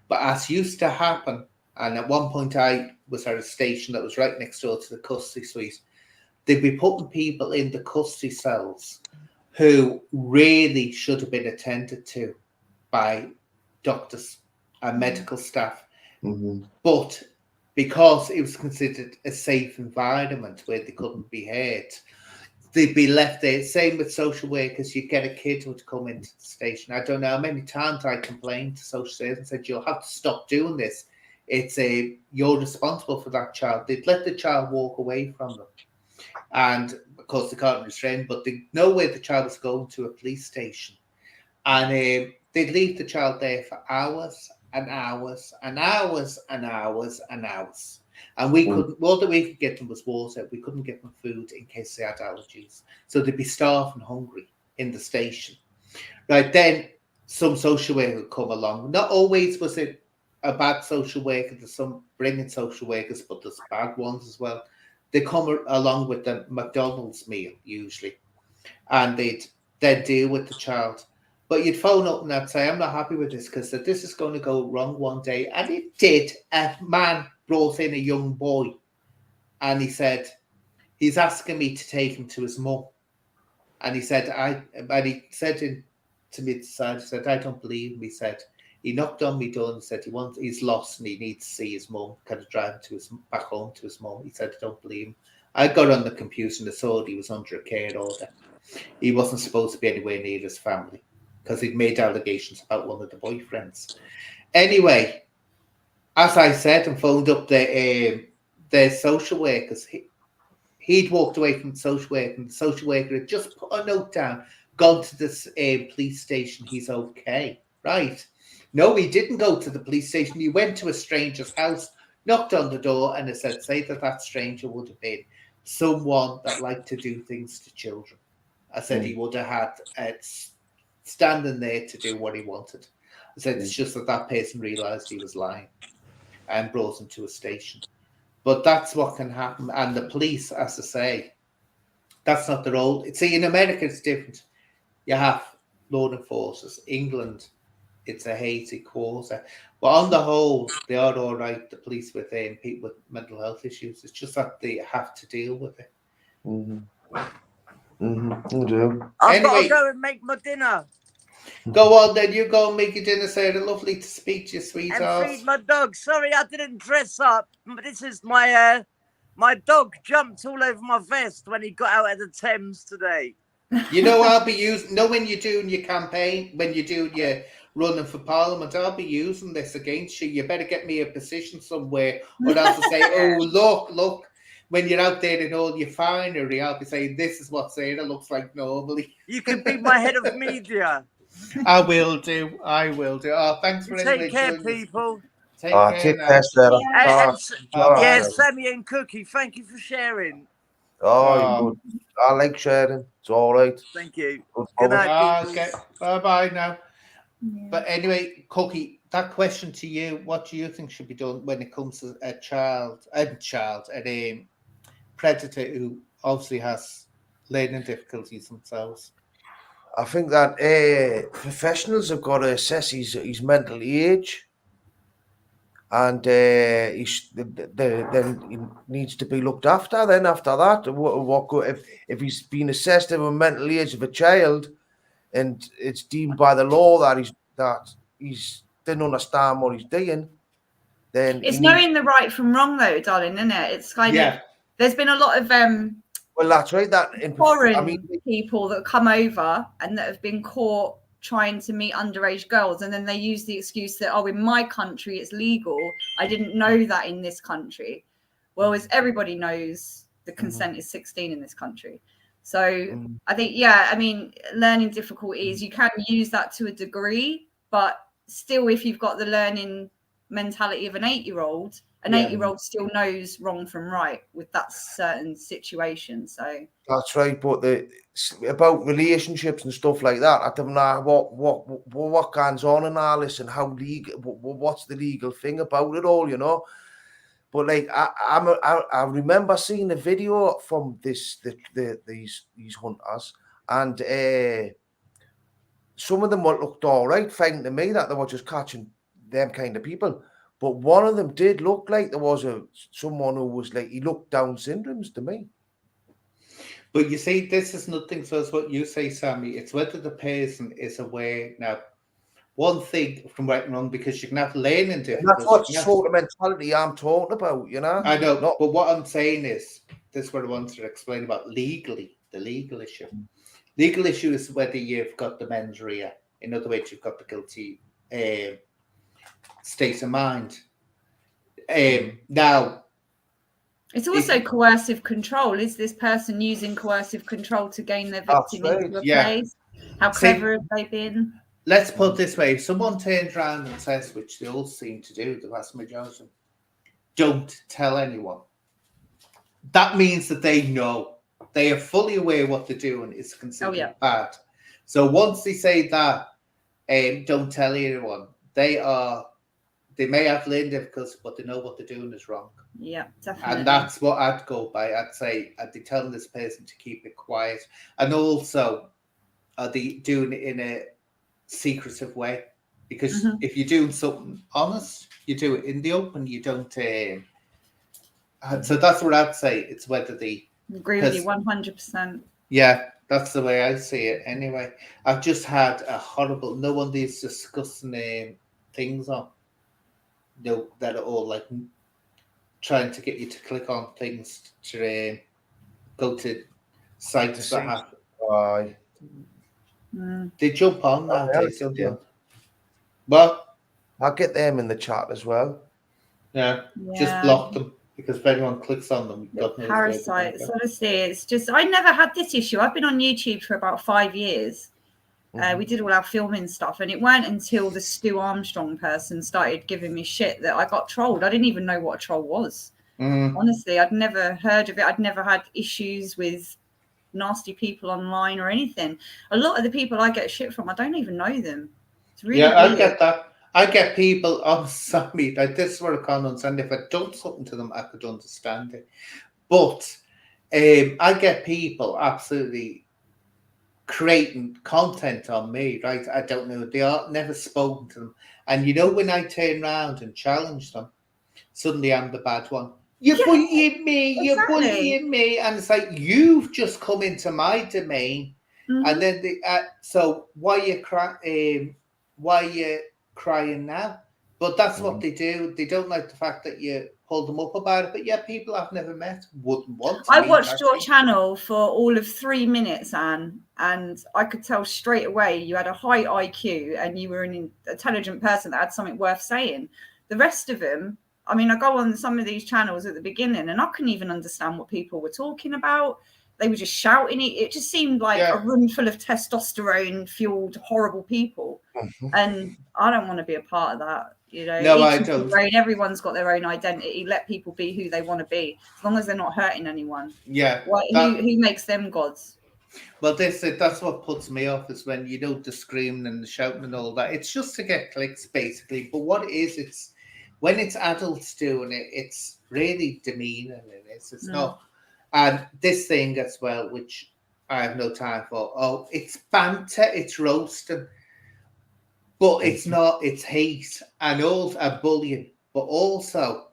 But as used to happen, and at one point I was at a station that was right next door to the custody suite, they'd be putting people in the custody cells who really should have been attended to by doctors and medical staff. But because it was considered a safe environment where they couldn't be hurt, they'd be left there. Same with social workers. You get a kid who would come into the station. I don't know how many times I complained to social services and said, you'll have to stop doing this. It's you're responsible for that child. They'd let the child walk away from them. And of course they can't restrain, but they know where the child is going to a police station. And they'd leave the child there for hours and hours and hours and hours and hours. And we couldn't, all that we could get them was water. We couldn't get them food in case they had allergies. So they'd be starved and hungry in the station. Right, then some social worker would come along. Not always was it a bad social worker. There's some brilliant social workers, but there's bad ones as well. They come along with the McDonald's meal usually, and they'd then deal with the child. But you'd phone up and I'd say, I'm not happy with this because this is going to go wrong one day. And it did. A man brought in a young boy and he said, he's asking me to take him to his mum. And he said, to me at the side, he said, I don't believe him. He said, he knocked on my door and said he's lost and he needs to see his mum, kind of drive him back home to his mum. He said, I don't believe him. I got on the computer and I saw he was under a care order. He wasn't supposed to be anywhere near his family because he'd made allegations about one of the boyfriends. Anyway, as I said, and phoned up their social workers, he'd walked away from the social worker, and the social worker had just put a note down, gone to this police station, he's okay, right? No, he didn't go to the police station. He went to a stranger's house, knocked on the door, and it said, say that stranger would have been someone that liked to do things to children. I said he would have had standing there to do what he wanted. I said it's just that person realised he was lying and brought him to a station. But that's what can happen. And the police, as I say, that's not their role. See, in America, it's different. You have law enforcers. England, it's a hazy quarter. But on the whole, they are all right, the police with people with mental health issues. It's just that they have to deal with it. I've got to go and make my dinner. Go on then, you go and make your dinner, Sarah. Lovely to speak to you, sweetheart. And feed my dog. Sorry, I didn't dress up. But this is my dog jumped all over my vest when he got out of the Thames today. You know, I'll be using, when you're doing your campaign, when you're doing your running for Parliament, I'll be using this against you. You better get me a position somewhere, or else I'll say, oh, look. When you're out there in all your finery, I'll be saying, this is what Sarah looks like normally. You could be my head of media. I will do. Oh, thanks for Take care, people. Take care, Sarah. Yeah, Sammy and Cookie, thank you for sharing. Oh, good. I like sharing. It's all right. Thank you. Good night, okay. Bye-bye now. Yeah. But anyway, Cookie, that question to you, what do you think should be done when it comes to a predator who obviously has learning difficulties themselves? I think that professionals have got to assess his mental age, and then he needs to be looked after. Then after that, if he's been assessed of a mental age of a child, and it's deemed by the law that he's didn't understand what he's doing, then it's knowing the right from wrong, though, darling, isn't it? It's kind of there's been a lot of well, that's right. Foreign people that come over and that have been caught trying to meet underage girls, and then they use the excuse that, oh, in my country it's legal. I didn't know that in this country. Well, as everybody knows, the consent is 16 in this country. So I think, learning difficulties, you can use that to a degree, but still, if you've got the learning mentality of an 8-year-old, an 8-year-old still knows wrong from right with that certain situation. So that's right. But about relationships and stuff like that, I don't know what goes on in all this and how legal. What's the legal thing about it all? You know, But like I remember seeing a video from these hunters, and some of them looked all right, fine to me that they were just catching them kind of people. But one of them did look like there was someone who was like, he looked Down syndromes to me. But you see, this is nothing. So it's what you say, Sammy. It's whether the person is aware. Now, one thing from right and wrong, because you can have learning difficulties. And that's what sort of mentality I'm talking about, you know. I know, but what I'm saying is, this is what I wanted to explain about legally, the legal issue. Legal issue is whether you've got the mens rea. In other words, you've got the guilty state of mind. Now, it's also coercive control. Is this person using coercive control to gain their victim into a place? How clever have they been? Let's put it this way. If someone turns around and says, which they all seem to do, the vast majority of them, don't tell anyone. That means that they know. They are fully aware what they're doing is considered bad. So once they say that, don't tell anyone, they may have learned difficulties, but they know what they're doing is wrong. Yeah, definitely. And that's what I'd go by. I'd say, I'd be telling this person to keep it quiet. And also, are they doing it in a secretive way? Because if you're doing something honest, you do it in the open. You don't. So that's what I'd say. It's whether they agree with you 100%. Yeah, that's the way I see it. Anyway, I've just had a horrible. No one of these discussing things on. No, that are all like trying to get you to click on things to go to sites that have. They jump on nowadays, don't they? Well, I'll get them in the chat as well. Yeah, just block them, because if anyone clicks on them, parasites. Honestly, it's just, I never had this issue. I've been on YouTube for about 5 years. We did all our filming stuff, and it weren't until the Stu Armstrong person started giving me shit that I got trolled. I didn't even know what a troll was. Honestly, I'd never heard of it. I'd never had issues with nasty people online or anything. A lot of the people I get shit from, I don't even know them. It's really weird. I get that. I get people on Sammy. Like, this is what I can't understand. If I'd done something to them, I could understand it. But I get people absolutely creating content on me, right? I don't know. They are never spoken to them. And you know, when I turn around and challenge them, suddenly I'm the bad one. You're bullying me, you're bullying me. And it's like, you've just come into my domain. And then so why are you crying now? But that's what they do. They don't like the fact that you pull them up about it. But yeah, people I've never met wouldn't want to. I watched your channel for all of 3 minutes, Anne, and I could tell straight away you had a high IQ and you were an intelligent person that had something worth saying. The rest of them, I mean, I go on some of these channels at the beginning and I couldn't even understand what people were talking about. They were just shouting. It just seemed like a room full of testosterone-fueled, horrible people. And I don't want to be a part of that. You know, no, I don't. Everyone's got their own identity. Let people be who they want to be, as long as they're not hurting anyone. Yeah. Who makes them gods? Well, that's what puts me off, is when you know the screaming and the shouting and all that. It's just to get clicks, basically. But what it is, it's when it's adults doing it, it's really demeaning. It's not. And this thing as well, which I have no time for. Oh, it's banter, it's roasting. But it's not, it's hate and all bullying. But also,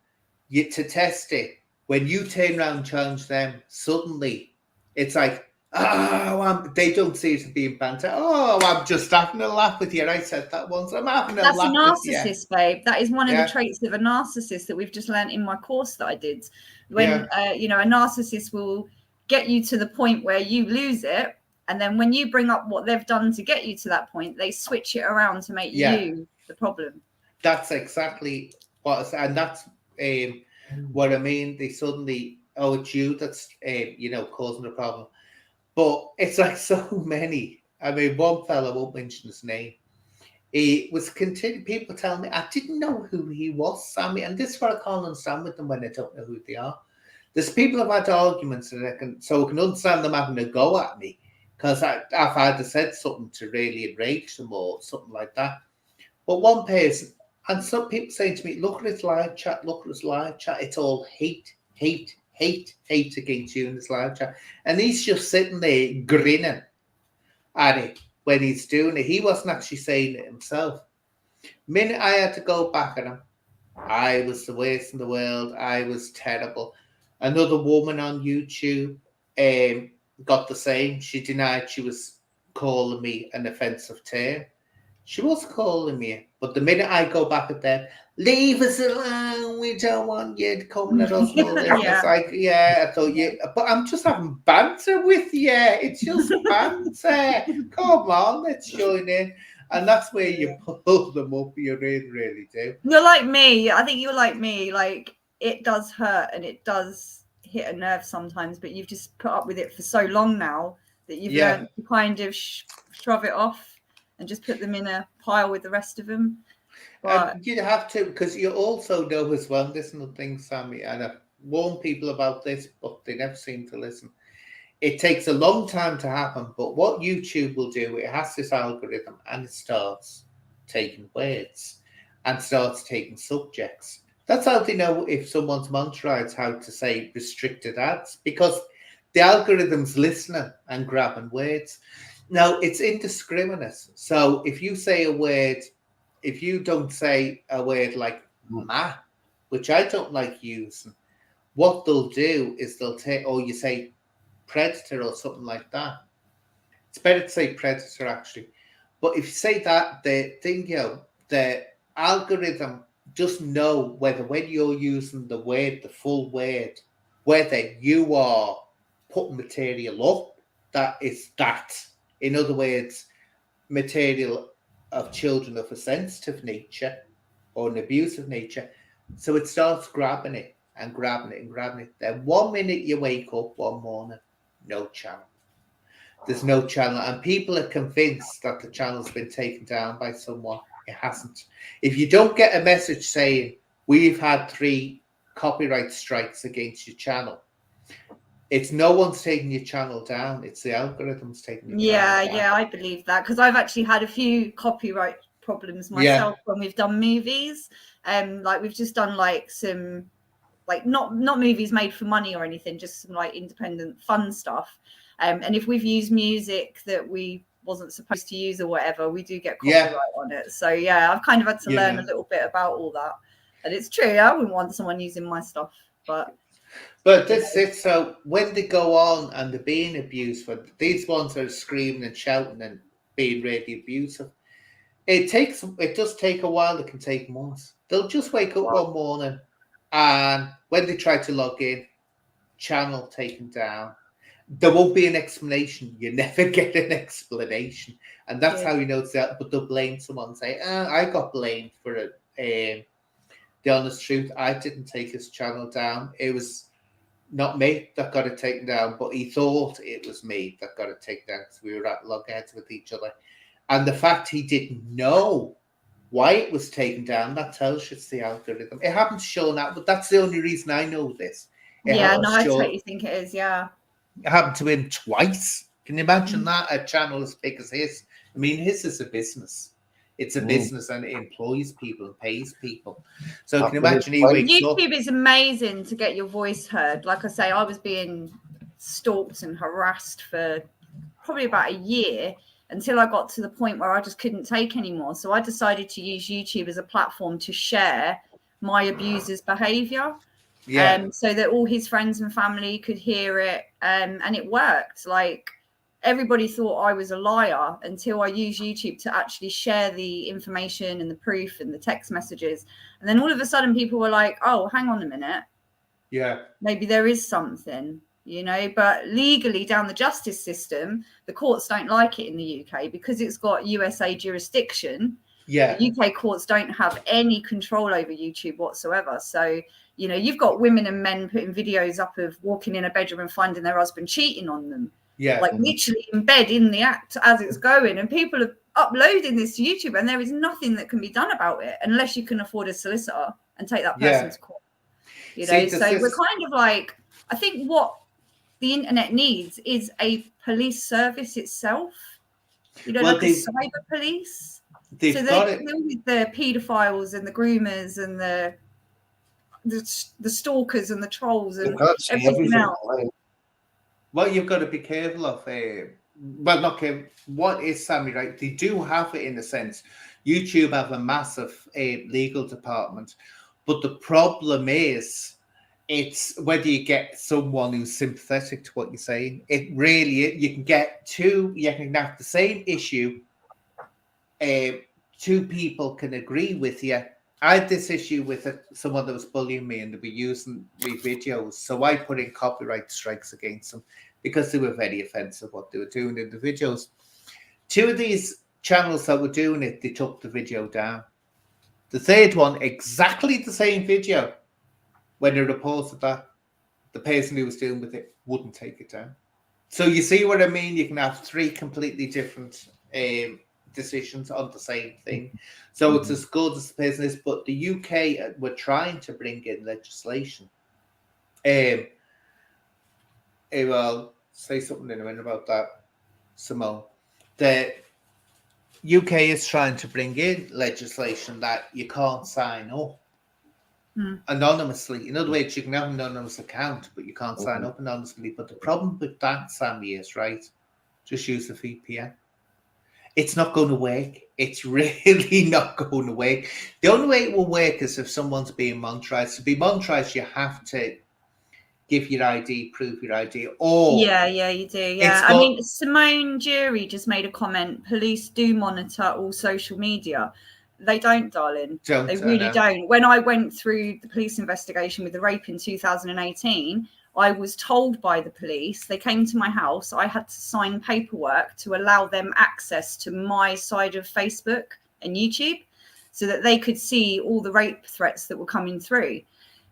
to test it, when you turn around and challenge them, suddenly it's like, they don't see it as being banter. Oh, I'm just having a laugh with you. I said that once. I'm having a laugh with you. That's a narcissist, babe. That is one of the traits of a narcissist that we've just learned in my course that I did. When, you know, a narcissist will get you to the point where you lose it. And then when you bring up what they've done to get you to that point, they switch it around to make you the problem. That's exactly what I said. And that's what I mean. They suddenly, it's you that's, causing the problem. But it's like so many. I mean, one fellow, I won't mention his name. He was people tell me, I didn't know who he was, Sammy. And this is what I can't understand with them when I don't know who they are. There's people who've had arguments and I can understand them having a go at me because I've either said something to really enrage them or something like that. But one person, And some people say to me, look at his live chat, look at his live chat. It's all hate, hate, hate, hate against you in his live chat. And he's just sitting there grinning at it when he's doing it. He wasn't actually saying it himself. The minute I had to go back at him, I was the worst in the world. I was terrible. Another woman on YouTube got the same. She denied she was calling me an offensive term. She was calling me, but the minute I go back at them, leave us alone. We don't want you coming at us. And all this. Yeah. It's like, yeah, I thought you, but I'm just having banter with you. It's just banter. Come on, let's join in. And that's where you pull them up. You really do. You're like me. I think you're like me. Like, it does hurt and it does hit a nerve sometimes, but you've just put up with it for so long now that you've learned to kind of shrug it off and just put them in a pile with the rest of them. But you have to, because you also know as well, this is the thing, Sammy, and I've warned people about this, but they never seem to listen. It takes a long time to happen, but what YouTube will do, it has this algorithm and it starts taking words and starts taking subjects. That's how they know if someone's monitorized how to say restricted ads, because the algorithm's listening and grabbing words. Now, it's indiscriminate. So if you say a word, if you don't say a word like ma, which I don't like using, what they'll do is they'll take, or you say predator or something like that. It's better to say predator, actually. But if you say that, the algorithm doesn't know whether when you're using the word, the full word, whether you are putting material up that is that. In other words, material of children of a sensitive nature or an abusive nature. So it starts grabbing it and grabbing it and grabbing it. Then 1 minute you wake up one morning, no channel. There's no channel. And people are convinced that the channel's been taken down by someone. It hasn't. If you don't get a message saying, we've had 3 copyright strikes against your channel, it's no one's taking your channel down. It's the algorithm's taking your channel down. Yeah, I believe that, because I've actually had a few copyright problems myself when we've done movies. Like we've just done like some, like not movies made for money or anything, just some like independent fun stuff. And if we've used music that we wasn't supposed to use or whatever, we do get copyright on it. So yeah, I've kind of had to learn a little bit about all that. And it's true, I wouldn't want someone using my stuff, but this is so when they go on and they're being abused, for these ones are screaming and shouting and being really abusive. It does take a while. It can take months. They'll just wake up one morning, and when they try to log in, channel taken down. There won't be an explanation. You never get an explanation, and that's how you know it's that. But they'll blame someone and say, "I got blamed for it." The honest truth, I didn't take his channel down. It was not me that got it taken down, but he thought it was me that got it taken down because we were at loggerheads with each other. And the fact he didn't know why it was taken down, that tells you it's the algorithm. It hasn't shown that, but that's the only reason I know this. I totally think it is, It happened to him twice. Can you imagine that? A channel as big as his. I mean, his is a business. It's a business and it employs people and pays people. So can you imagine he wakes up? YouTube is amazing to get your voice heard. Like I say, I was being stalked and harassed for probably about a year until I got to the point where I just couldn't take anymore. So I decided to use YouTube as a platform to share my abuser's behavior. So that all his friends and family could hear it. And it worked. Like, everybody thought I was a liar until I used YouTube to actually share the information and the proof and the text messages. And then all of a sudden people were like, oh, hang on a minute. Maybe there is something, but legally down the justice system, the courts don't like it in the UK because it's got USA jurisdiction. The UK courts don't have any control over YouTube whatsoever. So, you've got women and men putting videos up of walking in a bedroom and finding their husband cheating on them. Like literally in bed in the act as it's going, and people are uploading this to YouTube, and there is nothing that can be done about it unless you can afford a solicitor and take that person to court. So we're kind of like, I think what the internet needs is a police service itself, like a cyber police. they've So got they it. deal with the paedophiles and the groomers and the stalkers and the trolls They and can't see everything everything else. online. What you've got to be careful of, well, not careful. What is Sammy right? They do have it in a sense. YouTube have a massive legal department, but the problem is, it's whether you get someone who's sympathetic to what you're saying. It really, you can get two. You can have the same issue. Two people can agree with you. I had this issue with someone that was bullying me, and they were using my videos. So I put in copyright strikes against them because they were very offensive what they were doing in the videos. Two of these channels that were doing it, they took the video down. The third one, exactly the same video, when they reported that, the person who was dealing with it wouldn't take it down. So you see what I mean? You can have three completely different decisions on the same thing. So it's as good as the business, but the UK were trying to bring in legislation. I'll say something in a minute about that, Simone. The UK is trying to bring in legislation that you can't sign up anonymously. In other words, you can have an anonymous account, but you can't sign up anonymously. But the problem with that, Sammy, is right. Just use the VPN. It's not going to work. It's really not going to work. The only way it will work is if someone's being monitorized. To be monitorized, you have to give your ID, prove your ID, or Yeah, you do. Yeah, I mean, Simone Jury just made a comment. Police do monitor all social media. They don't, darling. They really don't. When I went through the police investigation with the rape in 2018, I was told by the police, they came to my house, I had to sign paperwork to allow them access to my side of Facebook and YouTube so that they could see all the rape threats that were coming through.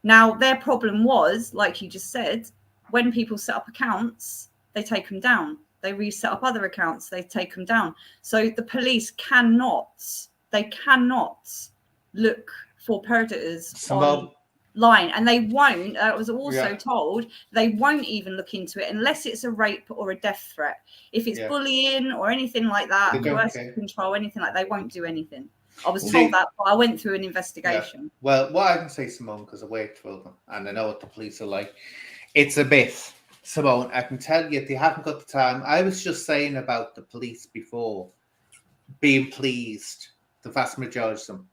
Now, their problem was, like you just said, when people set up accounts, they take them down. They reset up other accounts, they take them down. So the police cannot look for predators online, and they won't. I was also told they won't even look into it unless it's a rape or a death threat. If it's bullying or anything like that, coercive control, anything like that, they won't do anything. I was told that, but I went through an investigation. Yeah. Well, what I can say, Simone, because I worked for them and I know what the police are like, it's a myth. Simone, I can tell you, they haven't got the time. I was just saying about the police before being pleased, the vast majority of them,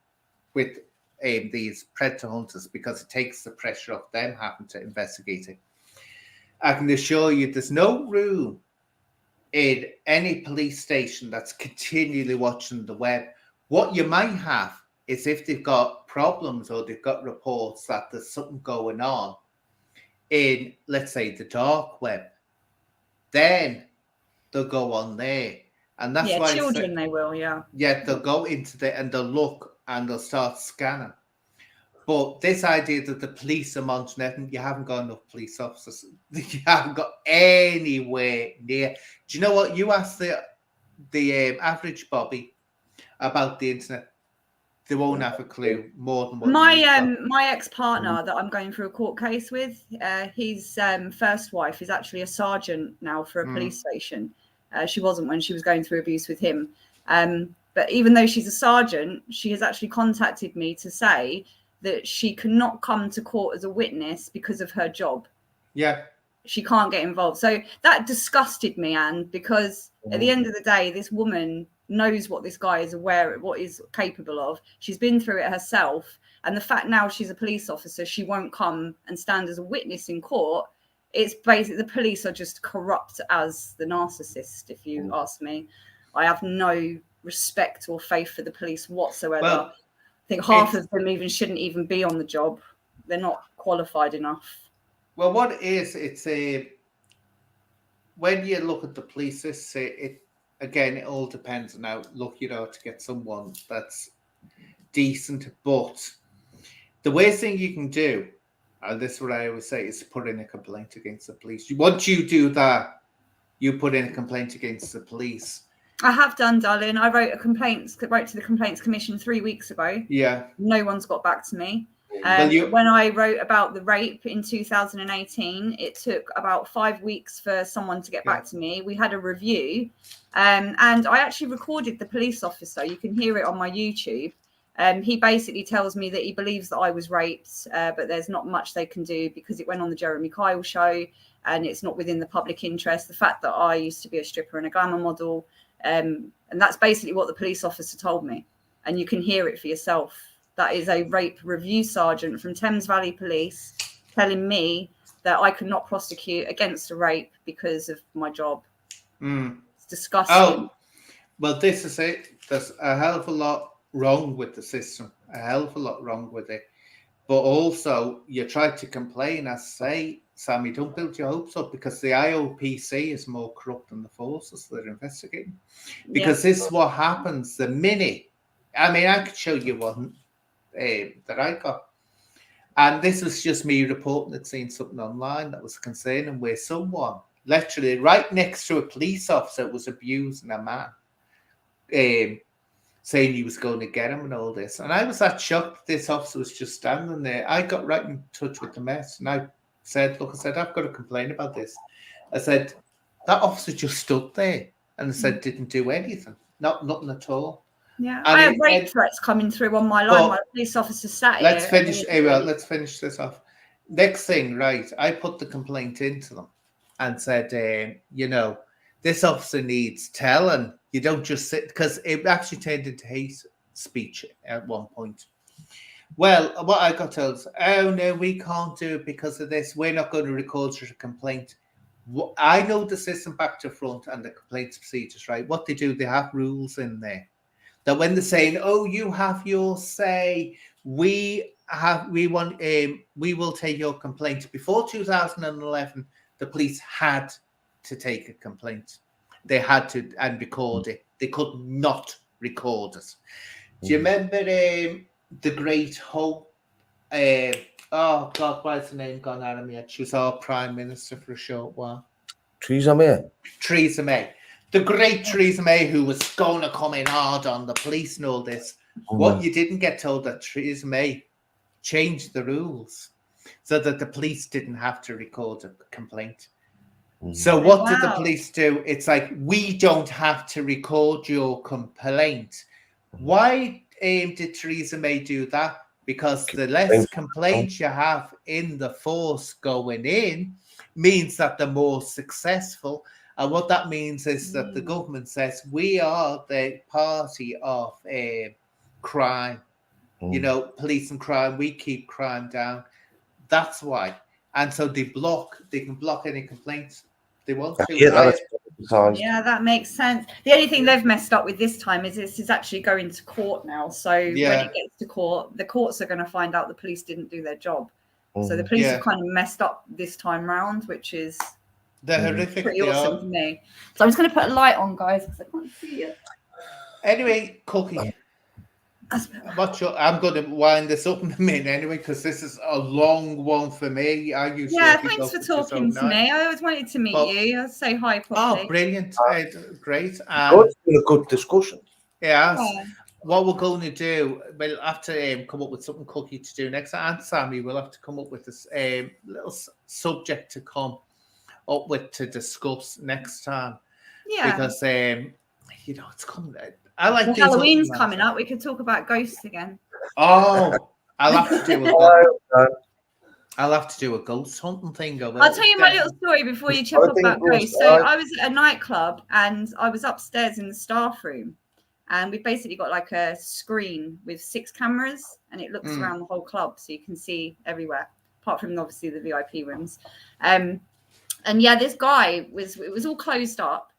with these predator hunters because it takes the pressure off them having to investigate it. I can assure you there's no room in any police station that's continually watching the web. What you might have is if they've got problems or they've got reports that there's something going on in, let's say, the dark web, then they'll go on there. And that's why children, they will, they'll go into there and they'll look and they'll start scanning. But this idea that the police are monitoring, you haven't got enough police officers. You haven't got anywhere near. Do you know what? You asked the average Bobby about the internet. They won't have a clue more than what my ex-partner that I'm going through a court case with, his first wife is actually a sergeant now for a police station. She wasn't when she was going through abuse with him. But even though she's a sergeant, she has actually contacted me to say that she cannot come to court as a witness because of her job. Yeah. She can't get involved. So that disgusted me, Anne, because at the end of the day, this woman knows what this guy is aware of, what he's capable of. She's been through it herself. And the fact now she's a police officer, she won't come and stand as a witness in court. It's basically the police are just corrupt as the narcissist, if you ask me. I have no respect or faith for the police whatsoever. Well, I think half of them shouldn't even be on the job. They're not qualified enough. Well, what it is, it's when you look at the police, it all depends on how lucky you are to get someone that's decent. But the worst thing you can do, and this is what I always say, is put in a complaint against the police. Once you do that, you put in a complaint against the police. I have done, darling. I wrote to the Complaints Commission 3 weeks ago. Yeah. No one's got back to me. When I wrote about the rape in 2018, it took about 5 weeks for someone to get back to me. We had a review, and I actually recorded the police officer. You can hear it on my YouTube. He basically tells me that he believes that I was raped, but there's not much they can do because it went on the Jeremy Kyle show and it's not within the public interest. The fact that I used to be a stripper and a glamour model, and that's basically what the police officer told me. And you can hear it for yourself. That is a rape review sergeant from Thames Valley Police telling me that I could not prosecute against a rape because of my job. It's disgusting. Oh, well, this is it. There's a hell of a lot wrong with the system, a hell of a lot wrong with it. But also, you try to complain, I say, Sammy, don't build your hopes up because the IOPC is more corrupt than the forces that are investigating. Because this is what happens the minute. I mean, I could show you one that I got. And this was just me reporting that seen something online that was concerning where someone literally right next to a police officer was abusing a man, saying he was going to get him and all this. And I was that shocked this officer was just standing there. I got right in touch with the mess and I said, look, I've got to complain about this. I said, that officer just stood there and I said, didn't do anything, nothing at all. Yeah, I have rape threats coming through on my line. My police officer sat let's here. Let's finish this off. Next thing, right? I put the complaint into them and said, this officer needs telling. You don't just sit, because it actually turned into hate speech at one point. Well, what I got told is, oh no, we can't do it because of this. We're not going to record your complaint. I know the system back to front and the complaints procedures, right? What they do, they have rules in there. That when they're saying, "Oh, you have your say," we will take your complaint. Before 2011, the police had to take a complaint. They had to and record it. They could not record it. Do you remember the Great Hope? Oh God, why is the name gone out of me? She was our Prime Minister for a short while. Theresa May. Theresa May. The great Theresa May, who was going to come in hard on the police and all this. What you didn't get told that Theresa May changed the rules so that the police didn't have to record a complaint. So what did the police do? It's like, we don't have to record your complaint. Why did Theresa May do that? Because the less complaints you have in the force going in means that they're more successful. And what that means is that the government says we are the party of crime, police and crime. We keep crime down. That's why. And so they can block any complaints they want to. Yeah, that makes sense. The only thing they've messed up with this time is this is actually going to court now. So when it gets to court, the courts are going to find out the police didn't do their job. So the police have kind of messed up this time round, which is horrific. Pretty awesome for me. So I'm just going to put a light on, guys, because I can't see it. Anyway, Cookie. I'm going to wind this up in a minute anyway, because this is a long one for me. Thanks for talking to me. I always wanted to meet you. I'll say hi properly. Oh, brilliant. Great. It's been a good discussion. Yes. Yeah. What we're going to do, we'll have to come up with something, Cookie, to do next. And Sammy, we'll have to come up with this little subject to come up with to discuss next time. Yeah. Because, it's coming. I like Halloween's coming up. We could talk about ghosts again. Oh, I'll have to do a ghost hunting thing. I'll tell you my little story before you chip up about ghosts. So I was at a nightclub and I was upstairs in the staff room, and we basically got like a screen with 6 cameras, and it looks around the whole club, so you can see everywhere, apart from obviously the VIP rooms. And this guy it was all closed up.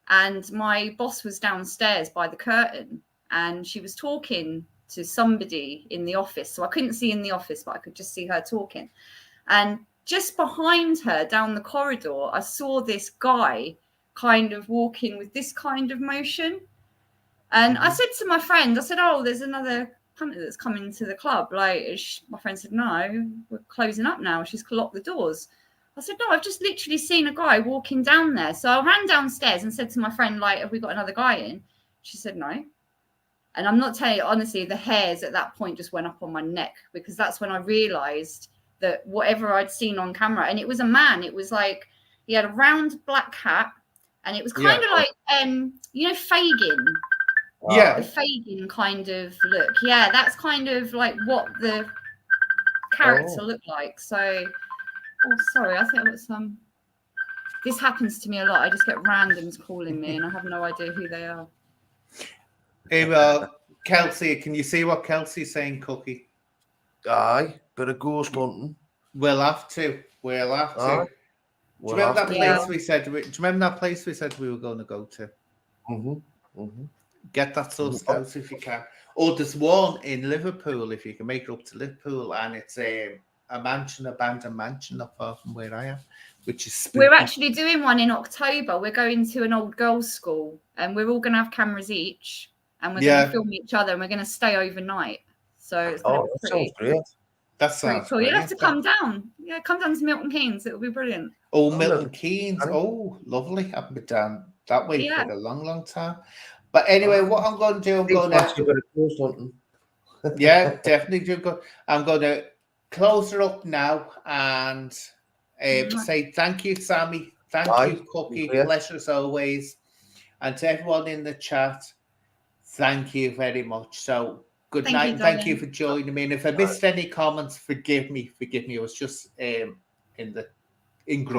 And my boss was downstairs by the curtain and she was talking to somebody in the office. So I couldn't see in the office, but I could just see her talking. And just behind her down the corridor, I saw this guy kind of walking with this kind of motion. And I said to my friend, oh, there's another punter that's coming to the club. My friend said, no, we're closing up now. She's locked the doors. I said, no, I've just literally seen a guy walking down there. So I ran downstairs and said to my friend, have we got another guy in? She said, no. And I'm not telling you, honestly, the hairs at that point just went up on my neck, because that's when I realized that whatever I'd seen on camera, and it was a man, it was like, he had a round black hat, and it was kind of like, you know, Fagin. Yeah. The Fagin kind of look. Yeah, that's kind of like what the character looked like. So, oh, sorry, I think I got some. This happens to me a lot. I just get randoms calling me, and I have no idea who they are. Hey, Kelsey, can you see what Kelsey's saying, Cookie? Aye, bit of ghost hunting. We'll have to. We'll have to. Aye. Do you remember that to. place Yeah. we said? Do you remember that place we said we were going to go to? Get that sussed out if you can. Or there's one in Liverpool, if you can make it up to Liverpool, and it's a mansion, abandoned mansion, not far from where I am, which is spooky. We're actually doing one in October. We're going to an old girls' school, and we're all going to have cameras each, and we're going to film each other, and we're going to stay overnight. So it's going to be sounds great. That sounds cool. You'll have to come down. Yeah, come down to Milton Keynes. It'll be brilliant. Oh, Milton Keynes. Oh, lovely. I haven't been down that way for a long, long time. But anyway, what I'm going to do, I'm going to... Yeah, definitely do good. I'm going to close her up now and say thank you, Sammy. Thank you, Cookie. Pleasure as always. And to everyone in the chat, thank you very much. So good night. And thank you for joining me. And if I missed any comments, forgive me. I was just in group.